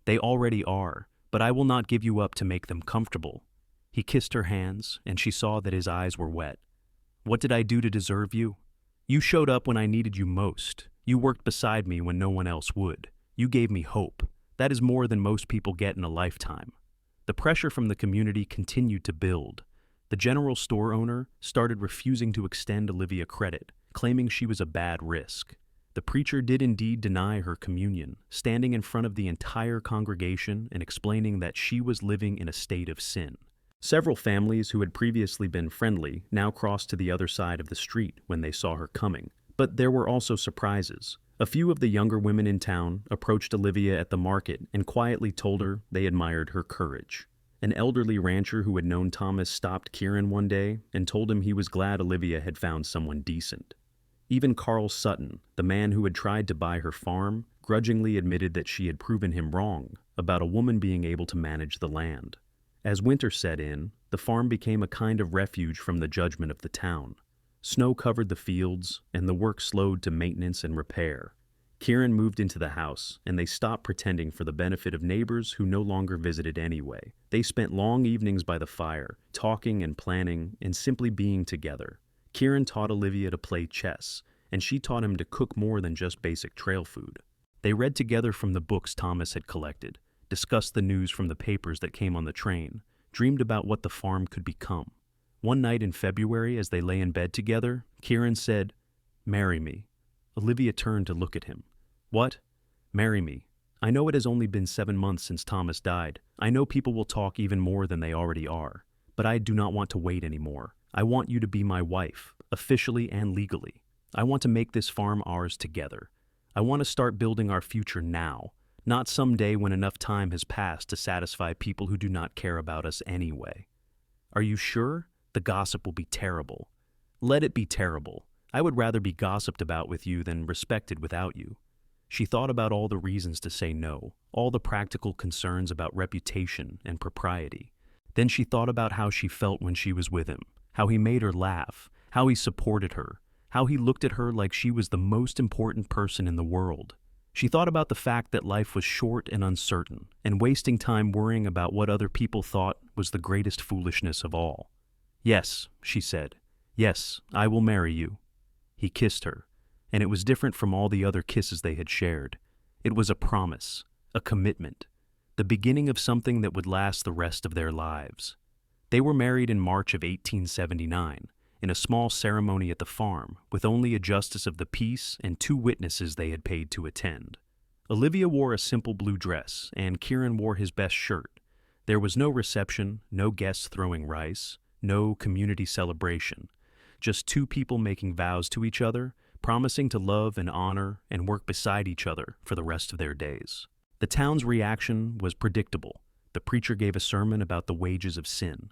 [SPEAKER 1] They already are, but I will not give you up to make them comfortable. He kissed her hands, and she saw that his eyes were wet. What did I do to deserve you? You showed up when I needed you most. You worked beside me when no one else would. You gave me hope. That is more than most people get in a lifetime. The pressure from the community continued to build. The general store owner started refusing to extend Olivia credit, claiming she was a bad risk. The preacher did indeed deny her communion, standing in front of the entire congregation and explaining that she was living in a state of sin. Several families who had previously been friendly now crossed to the other side of the street when they saw her coming. But there were also surprises. A few of the younger women in town approached Olivia at the market and quietly told her they admired her courage. An elderly rancher who had known Thomas stopped Kieran one day and told him he was glad Olivia had found someone decent. Even Carl Sutton, the man who had tried to buy her farm, grudgingly admitted that she had proven him wrong about a woman being able to manage the land. As winter set in, the farm became a kind of refuge from the judgment of the town. Snow covered the fields, and the work slowed to maintenance and repair. Kieran moved into the house, and they stopped pretending for the benefit of neighbors who no longer visited anyway. They spent long evenings by the fire, talking and planning and simply being together. Kieran taught Olivia to play chess, and she taught him to cook more than just basic trail food. They read together from the books Thomas had collected, discussed the news from the papers that came on the train, dreamed about what the farm could become. One night in February, as they lay in bed together, Kieran said, "Marry me." Olivia turned to look at him. "What? Marry me. I know it has only been 7 months since Thomas died. I know people will talk even more than they already are. But I do not want to wait anymore. I want you to be my wife, officially and legally. I want to make this farm ours together. I want to start building our future now, not someday when enough time has passed to satisfy people who do not care about us anyway." "Are you sure? The gossip will be terrible." "Let it be terrible. I would rather be gossiped about with you than respected without you." She thought about all the reasons to say no, all the practical concerns about reputation and propriety. Then she thought about how she felt when she was with him, how he made her laugh, how he supported her, how he looked at her like she was the most important person in the world. She thought about the fact that life was short and uncertain, and wasting time worrying about what other people thought was the greatest foolishness of all. "Yes," she said. "Yes, I will marry you." He kissed her, and it was different from all the other kisses they had shared. It was a promise, a commitment, the beginning of something that would last the rest of their lives. They were married in March of 1879, in a small ceremony at the farm, with only a justice of the peace and 2 witnesses they had paid to attend. Olivia wore a simple blue dress, and Kieran wore his best shirt. There was no reception, no guests throwing rice, no community celebration. Just 2 people making vows to each other, promising to love and honor and work beside each other for the rest of their days. The town's reaction was predictable. The preacher gave a sermon about the wages of sin.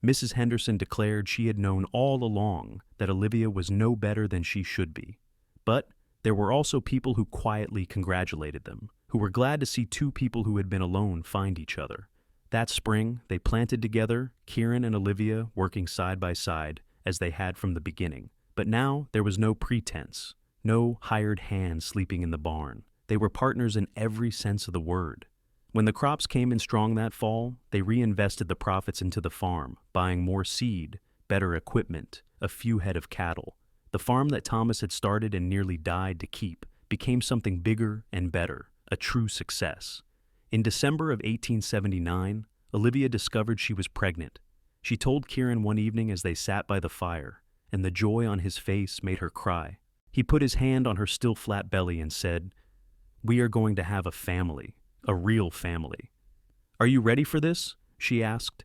[SPEAKER 1] Mrs. Henderson declared she had known all along that Olivia was no better than she should be. But there were also people who quietly congratulated them, who were glad to see 2 people who had been alone find each other. That spring, they planted together, Kieran and Olivia working side by side, as they had from the beginning. But now there was no pretense, no hired hand sleeping in the barn. They were partners in every sense of the word. When the crops came in strong that fall, they reinvested the profits into the farm, buying more seed, better equipment, a few head of cattle. The farm that Thomas had started and nearly died to keep became something bigger and better, a true success. In December of 1879, Olivia discovered she was pregnant. She told Kieran one evening as they sat by the fire, and the joy on his face made her cry. He put his hand on her still flat belly and said, "We are going to have a family, a real family." "Are you ready for this?" she asked.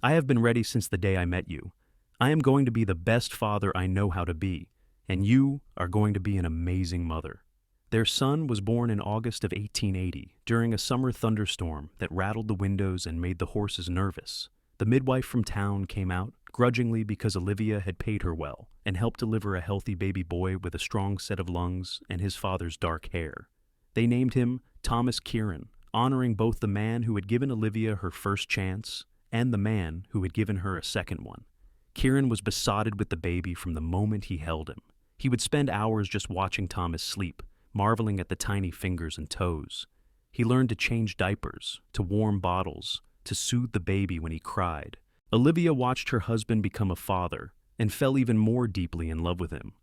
[SPEAKER 1] "I have been ready since the day I met you. I am going to be the best father I know how to be, and you are going to be an amazing mother." Their son was born in August of 1880, during a summer thunderstorm that rattled the windows and made the horses nervous. The midwife from town came out, grudgingly because Olivia had paid her well, and helped deliver a healthy baby boy with a strong set of lungs and his father's dark hair. They named him Thomas Kieran, honoring both the man who had given Olivia her first chance and the man who had given her a second one. Kieran was besotted with the baby from the moment he held him. He would spend hours just watching Thomas sleep, marveling at the tiny fingers and toes. He learned to change diapers, to warm bottles, to soothe the baby when he cried. Olivia watched her husband become a father and fell even more deeply in love with him.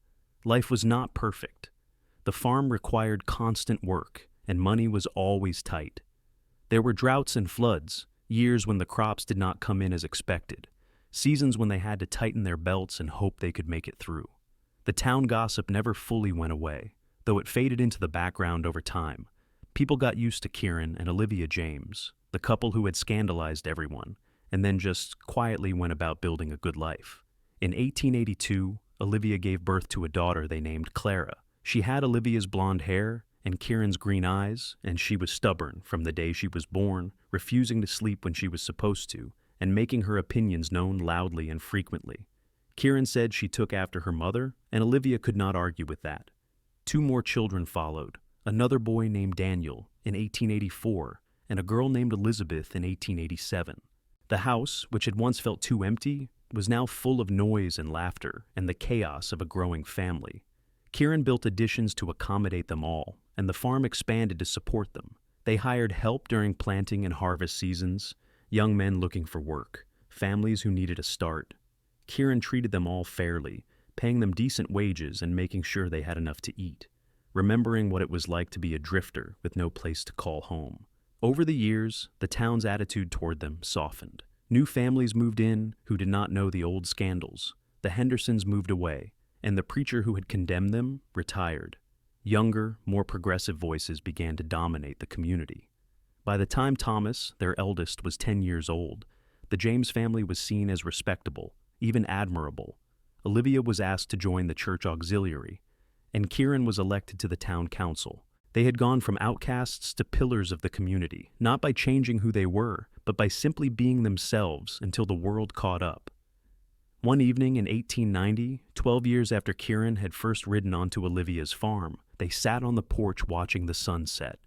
[SPEAKER 1] Life was not perfect. The farm required constant work, and money was always tight. There were droughts and floods, years when the crops did not come in as expected, seasons when they had to tighten their belts and hope they could make it through. The town gossip never fully went away, though it faded into the background over time. People got used to Kieran and Olivia James, the couple who had scandalized everyone, and then just quietly went about building a good life. In 1882, Olivia gave birth to a daughter they named Clara. She had Olivia's blonde hair and Kieran's green eyes, and she was stubborn from the day she was born, refusing to sleep when she was supposed to, and making her opinions known loudly and frequently. Kieran said she took after her mother, and Olivia could not argue with that. 2 more children followed, another boy named Daniel in 1884, and a girl named Elizabeth in 1887. The house, which had once felt too empty, was now full of noise and laughter and the chaos of a growing family. Kieran built additions to accommodate them all, and the farm expanded to support them. They hired help during planting and harvest seasons, young men looking for work, families who needed a start. Kieran treated them all fairly, paying them decent wages and making sure they had enough to eat, remembering what it was like to be a drifter with no place to call home. Over the years, the town's attitude toward them softened. New families moved in who did not know the old scandals. The Hendersons moved away, and the preacher who had condemned them retired. Younger, more progressive voices began to dominate the community. By the time Thomas, their eldest, was 10 years old, the James family was seen as respectable, even admirable. Olivia was asked to join the church auxiliary, and Kieran was elected to the town council. They had gone from outcasts to pillars of the community, not by changing who they were, but by simply being themselves until the world caught up. One evening in 1890, 12 years after Kieran had first ridden onto Olivia's farm, they sat on the porch watching the sun set.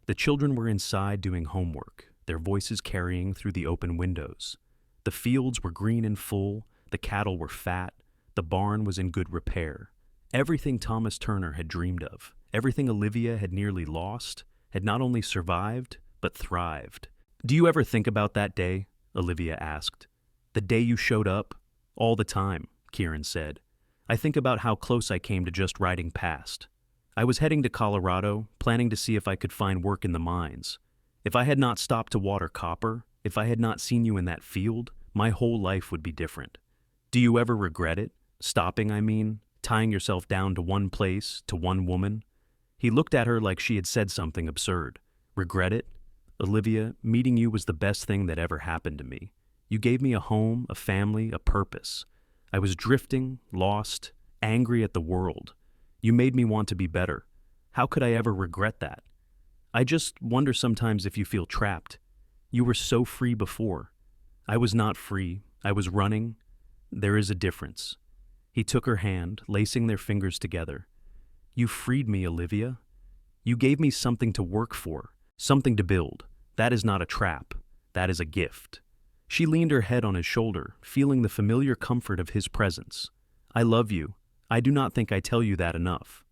[SPEAKER 1] The children were inside doing homework, their voices carrying through the open windows. The fields were green and full, the cattle were fat, the barn was in good repair. Everything Thomas Turner had dreamed of, everything Olivia had nearly lost, had not only survived, but thrived. "Do you ever think about that day?" Olivia asked. "The day you showed up?" "All the time," Kieran said. "I think about how close I came to just riding past. I was heading to Colorado, planning to see if I could find work in the mines. If I had not stopped to water copper, if I had not seen you in that field, my whole life would be different. Do you ever regret it? Stopping, I mean, tying yourself down to one place, to one woman?" He looked at her like she had said something absurd. "Regret it? Olivia, meeting you was the best thing that ever happened to me. You gave me a home, a family, a purpose. I was drifting, lost, angry at the world. You made me want to be better. How could I ever regret that? I just wonder sometimes if you feel trapped. You were so free before. I was not free. I was running. There is a difference." He took her hand, lacing their fingers together. "You freed me, Olivia. You gave me something to work for, something to build. That is not a trap. That is a gift." She leaned her head on his shoulder, feeling the familiar comfort of his presence. "I love you. I do not think I tell you that enough.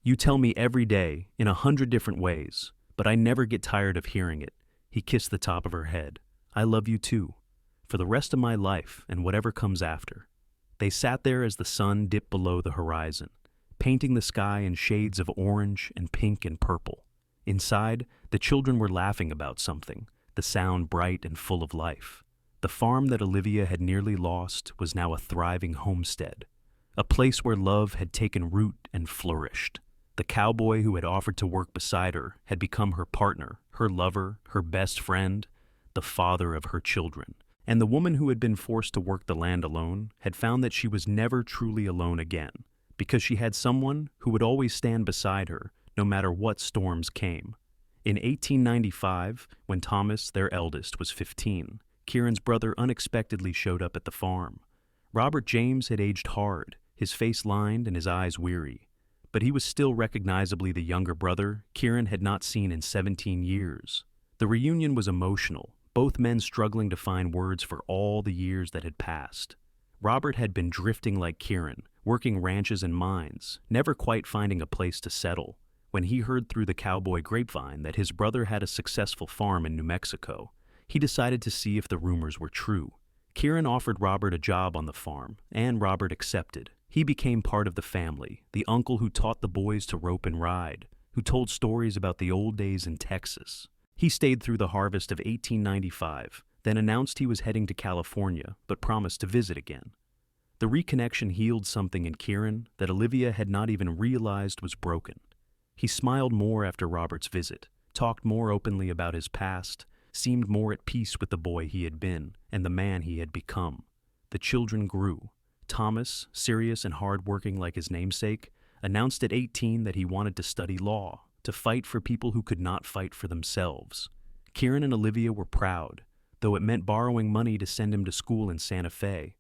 [SPEAKER 1] You tell me every day, in 100 different ways, but I never get tired of hearing it." He kissed the top of her head. "I love you too, for the rest of my life and whatever comes after." They sat there as the sun dipped below the horizon, painting the sky in shades of orange and pink and purple. Inside, the children were laughing about something, the sound bright and full of life. The farm that Olivia had nearly lost was now a thriving homestead, a place where love had taken root and flourished. The cowboy who had offered to work beside her had become her partner, her lover, her best friend, the father of her children. And the woman who had been forced to work the land alone had found that she was never truly alone again, because she had someone who would always stand beside her, no matter what storms came. In 1895, when Thomas, their eldest, was 15, Kieran's brother unexpectedly showed up at the farm. Robert James had aged hard, his face lined and his eyes weary, but he was still recognizably the younger brother Kieran had not seen in 17 years. The reunion was emotional, both men struggling to find words for all the years that had passed. Robert had been drifting like Kieran, working ranches and mines, never quite finding a place to settle. When he heard through the cowboy grapevine that his brother had a successful farm in New Mexico, he decided to see if the rumors were true. Kieran offered Robert a job on the farm, and Robert accepted. He became part of the family, the uncle who taught the boys to rope and ride, who told stories about the old days in Texas. He stayed through the harvest of 1895, then announced he was heading to California, but promised to visit again. The reconnection healed something in Kieran that Olivia had not even realized was broken. He smiled more after Robert's visit, talked more openly about his past, seemed more at peace with the boy he had been and the man he had become. The children grew. Thomas, serious and hard-working like his namesake, announced at 18 that he wanted to study law, to fight for people who could not fight for themselves. Kieran and Olivia were proud, though it meant borrowing money to send him to school in Santa Fe.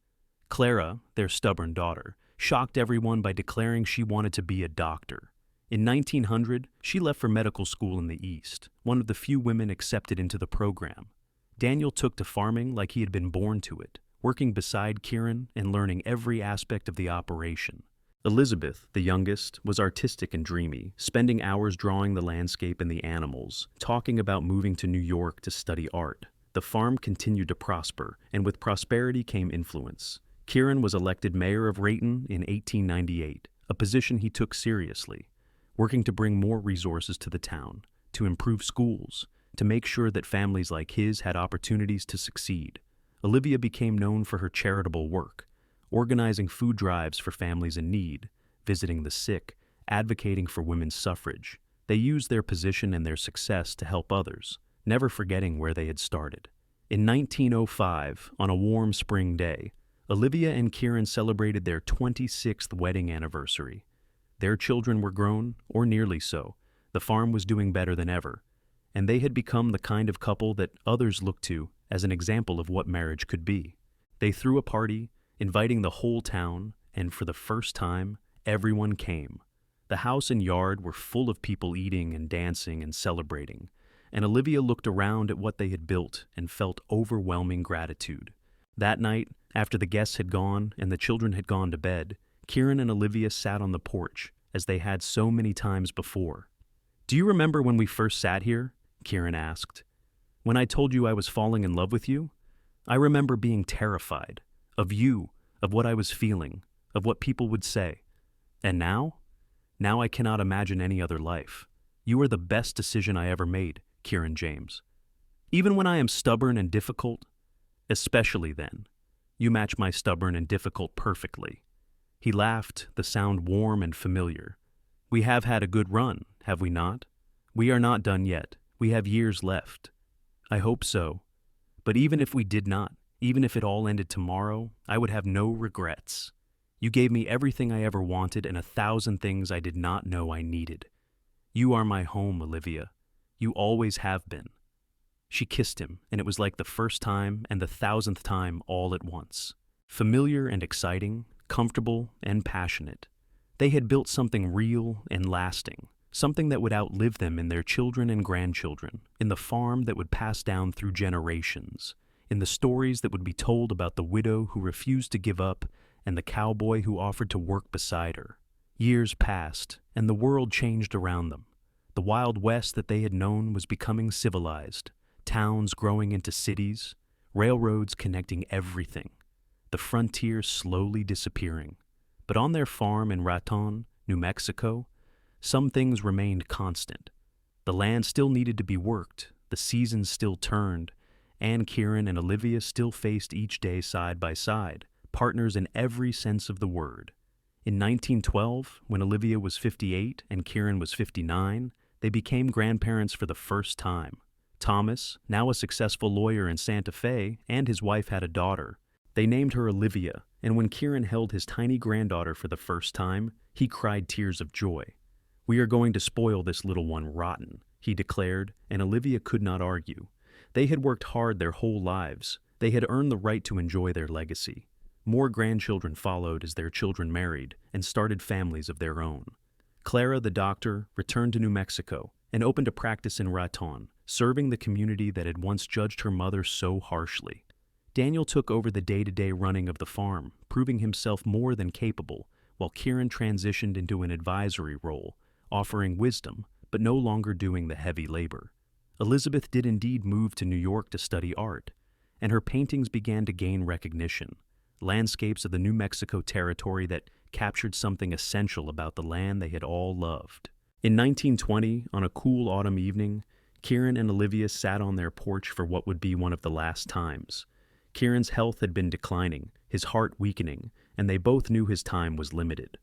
[SPEAKER 1] Clara, their stubborn daughter, shocked everyone by declaring she wanted to be a doctor. In 1900, she left for medical school in the East, one of the few women accepted into the program. Daniel took to farming like he had been born to it, working beside Kieran and learning every aspect of the operation. Elizabeth, the youngest, was artistic and dreamy, spending hours drawing the landscape and the animals, talking about moving to New York to study art. The farm continued to prosper, and with prosperity came influence. Kieran was elected mayor of Rayton in 1898, a position he took seriously, working to bring more resources to the town, to improve schools, to make sure that families like his had opportunities to succeed. Olivia became known for her charitable work, organizing food drives for families in need, visiting the sick, advocating for women's suffrage. They used their position and their success to help others, never forgetting where they had started. In 1905, on a warm spring day, Olivia and Kieran celebrated their 26th wedding anniversary. Their children were grown, or nearly so. The farm was doing better than ever, and they had become the kind of couple that others looked to as an example of what marriage could be. They threw a party, inviting the whole town, and for the first time, everyone came. The house and yard were full of people eating and dancing and celebrating, and Olivia looked around at what they had built and felt overwhelming gratitude. That night, after the guests had gone and the children had gone to bed, Kieran and Olivia sat on the porch, as they had so many times before. "Do you remember when we first sat here?" Kieran asked. "When I told you I was falling in love with you? I remember being terrified. Of you, of what I was feeling, of what people would say. And now? Now I cannot imagine any other life. You are the best decision I ever made, Kieran James. Even when I am stubborn and difficult, especially then, you match my stubborn and difficult perfectly." He laughed, the sound warm and familiar. "We have had a good run, have we not? We are not done yet. We have years left." "I hope so. But even if we did not, even if it all ended tomorrow, I would have no regrets. You gave me everything I ever wanted and 1,000 things I did not know I needed. You are my home, Olivia. You always have been." She kissed him, and it was like the first time and the 1,000th time all at once. Familiar and exciting, comfortable and passionate. They had built something real and lasting, something that would outlive them in their children and grandchildren, in the farm that would pass down through generations, in the stories that would be told about the widow who refused to give up and the cowboy who offered to work beside her. Years passed, and the world changed around them. The Wild West that they had known was becoming civilized, towns growing into cities, railroads connecting everything, the frontier slowly disappearing. But on their farm in Raton, New Mexico, some things remained constant. The land still needed to be worked, the seasons still turned, and Kieran and Olivia still faced each day side by side, partners in every sense of the word. In 1912, when Olivia was 58 and Kieran was 59, they became grandparents for the first time. Thomas, now a successful lawyer in Santa Fe, and his wife had a daughter. They named her Olivia, and when Kieran held his tiny granddaughter for the first time, he cried tears of joy. "We are going to spoil this little one rotten," he declared, and Olivia could not argue. They had worked hard their whole lives. They had earned the right to enjoy their legacy. More grandchildren followed as their children married and started families of their own. Clara, the doctor, returned to New Mexico and opened a practice in Raton, serving the community that had once judged her mother so harshly. Daniel took over the day-to-day running of the farm, proving himself more than capable, while Kieran transitioned into an advisory role, offering wisdom, but no longer doing the heavy labor. Elizabeth did indeed move to New York to study art, and her paintings began to gain recognition, landscapes of the New Mexico territory that captured something essential about the land they had all loved. In 1920, on a cool autumn evening, Kieran and Olivia sat on their porch for what would be one of the last times. Kieran's health had been declining, his heart weakening, and they both knew his time was limited.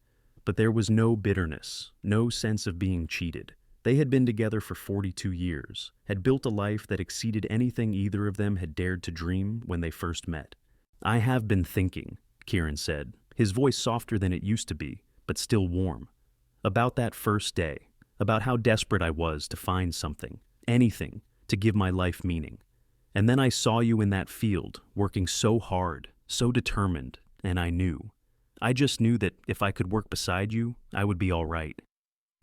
[SPEAKER 1] But there was no bitterness, no sense of being cheated. They had been together for 42 years, had built a life that exceeded anything either of them had dared to dream when they first met. "I have been thinking," Kieran said, his voice softer than it used to be, but still warm, "about that first day, about how desperate I was to find something, anything, to give my life meaning. And then I saw you in that field, working so hard, so determined, and I just knew that if I could work beside you, I would be all right."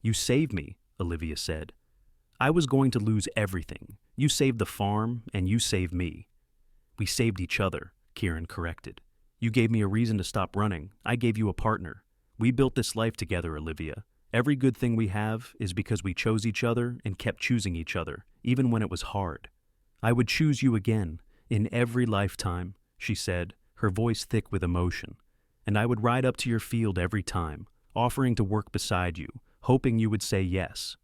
[SPEAKER 1] "You saved me," Olivia said. "I was going to lose everything. You saved the farm, and you saved me." "We saved each other," Kieran corrected. "You gave me a reason to stop running. I gave you a partner. We built this life together, Olivia. Every good thing we have is because we chose each other and kept choosing each other, even when it was hard. I would choose you again, in every lifetime, she said, her voice thick with emotion. And I would ride up to your field every time, offering to work beside you, hoping you would say yes.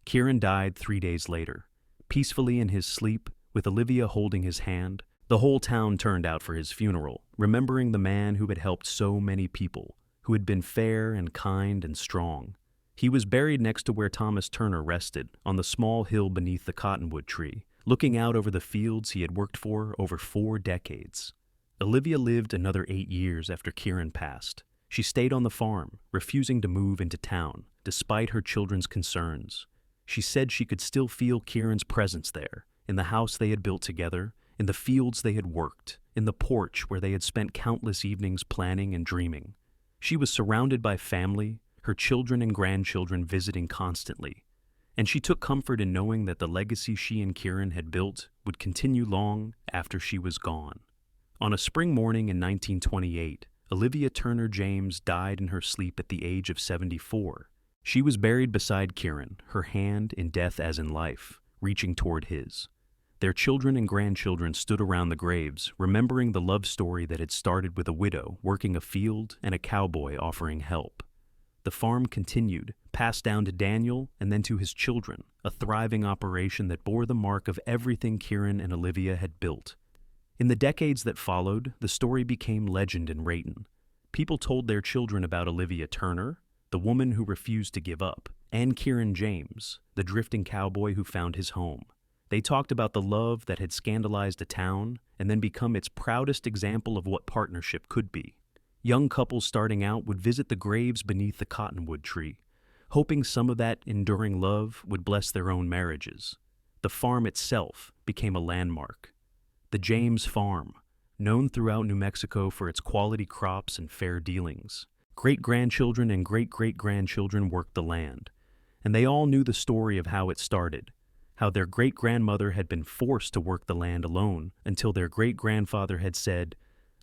[SPEAKER 1] Kieran died 3 days later. Peacefully in his sleep, with Olivia holding his hand, the whole town turned out for his funeral, remembering the man who had helped so many people, who had been fair and kind and strong. He was buried next to where Thomas Turner rested, on the small hill beneath the cottonwood tree, looking out over the fields he had worked for over 4 decades. Olivia lived another 8 years after Kieran passed. She stayed on the farm, refusing to move into town, despite her children's concerns. She said she could still feel Kieran's presence there, in the house they had built together, in the fields they had worked, in the porch where they had spent countless evenings planning and dreaming. She was surrounded by family, her children and grandchildren visiting constantly, and she took comfort in knowing that the legacy she and Kieran had built would continue long after she was gone. On a spring morning in 1928, Olivia Turner James died in her sleep at the age of 74. She was buried beside Kieran, her hand in death as in life, reaching toward his. Their children and grandchildren stood around the graves, remembering the love story that had started with a widow working a field and a cowboy offering help. The farm continued, passed down to Daniel and then to his children, a thriving operation that bore the mark of everything Kieran and Olivia had built. In the decades that followed, the story became legend in Rayton. People told their children about Olivia Turner, the woman who refused to give up, and Kieran James, the drifting cowboy who found his home. They talked about the love that had scandalized a town and then become its proudest example of what partnership could be. Young couples starting out would visit the graves beneath the cottonwood tree, hoping some of that enduring love would bless their own marriages. The farm itself became a landmark. The James Farm, known throughout New Mexico for its quality crops and fair dealings. Great-grandchildren and great-great-grandchildren worked the land, and they all knew the story of how it started, how their great-grandmother had been forced to work the land alone until their great-grandfather had said,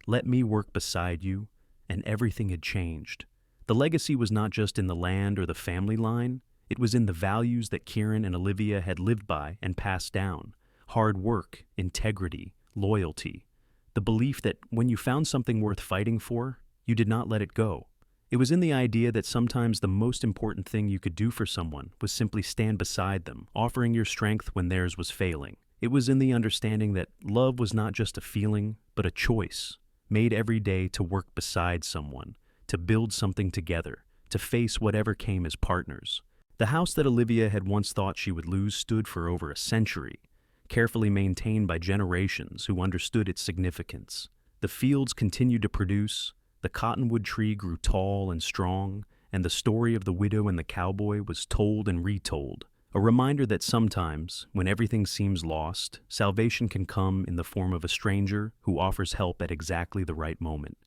[SPEAKER 1] "Let me work beside you," and everything had changed. The legacy was not just in the land or the family line, it was in the values that Kieran and Olivia had lived by and passed down: hard work, integrity, loyalty. The belief that when you found something worth fighting for, you did not let it go. It was in the idea that sometimes the most important thing you could do for someone was simply stand beside them, offering your strength when theirs was failing. It was in the understanding that love was not just a feeling, but a choice, made every day to work beside someone, to build something together, to face whatever came as partners. The house that Olivia had once thought she would lose stood for over a century, carefully maintained by generations who understood its significance. The fields continued to produce, the cottonwood tree grew tall and strong, and the story of the widow and the cowboy was told and retold, a reminder that sometimes, when everything seems lost, salvation can come in the form of a stranger who offers help at exactly the right moment.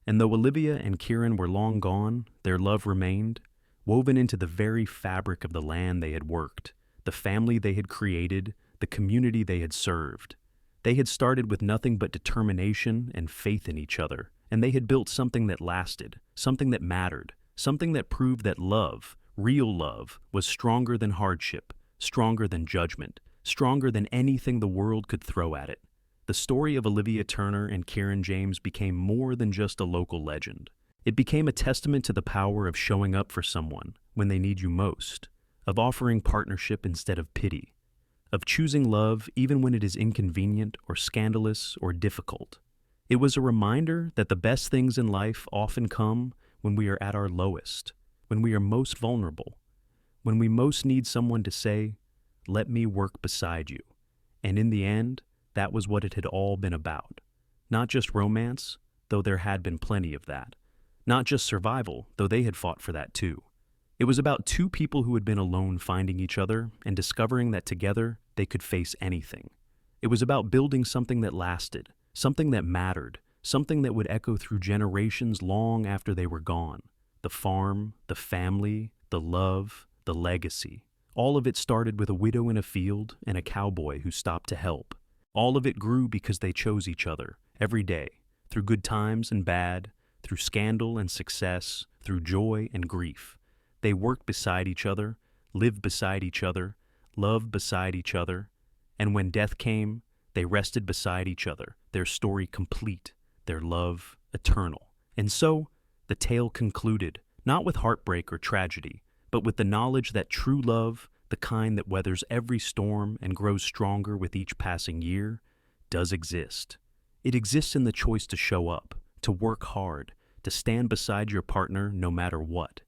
[SPEAKER 1] And though Olivia and Kieran were long gone, their love remained, woven into the very fabric of the land they had worked, the family they had created, the community they had served. They had started with nothing but determination and faith in each other, and they had built something that lasted, something that mattered, something that proved that love, real love, was stronger than hardship, stronger than judgment, stronger than anything the world could throw at it. The story of Olivia Turner and Kieran James became more than just a local legend. It became a testament to the power of showing up for someone when they need you most, of offering partnership instead of pity, of choosing love even when it is inconvenient or scandalous or difficult. It was a reminder that the best things in life often come when we are at our lowest, when we are most vulnerable, when we most need someone to say, "Let me work beside you." And in the end, that was what it had all been about. Not just romance, though there had been plenty of that. Not just survival, though they had fought for that too. It was about two people who had been alone finding each other and discovering that together they could face anything. It was about building something that lasted, something that mattered, something that would echo through generations long after they were gone. The farm, the family, the love, the legacy. All of it started with a widow in a field and a cowboy who stopped to help. All of it grew because they chose each other, every day, through good times and bad, through scandal and success, through joy and grief. They worked beside each other, lived beside each other, loved beside each other, and when death came, they rested beside each other, their story complete, their love eternal. And so, the tale concluded, not with heartbreak or tragedy, but with the knowledge that true love, the kind that weathers every storm and grows stronger with each passing year, does exist. It exists in the choice to show up, to work hard, to stand beside your partner no matter what.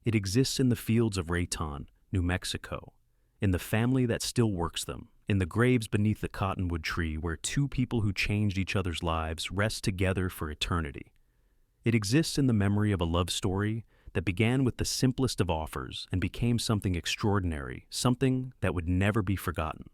[SPEAKER 1] It exists in the fields of Raton, New Mexico, in the family that still works them, in the graves beneath the cottonwood tree where two people who changed each other's lives rest together for eternity. It exists in the memory of a love story that began with the simplest of offers and became something extraordinary, something that would never be forgotten.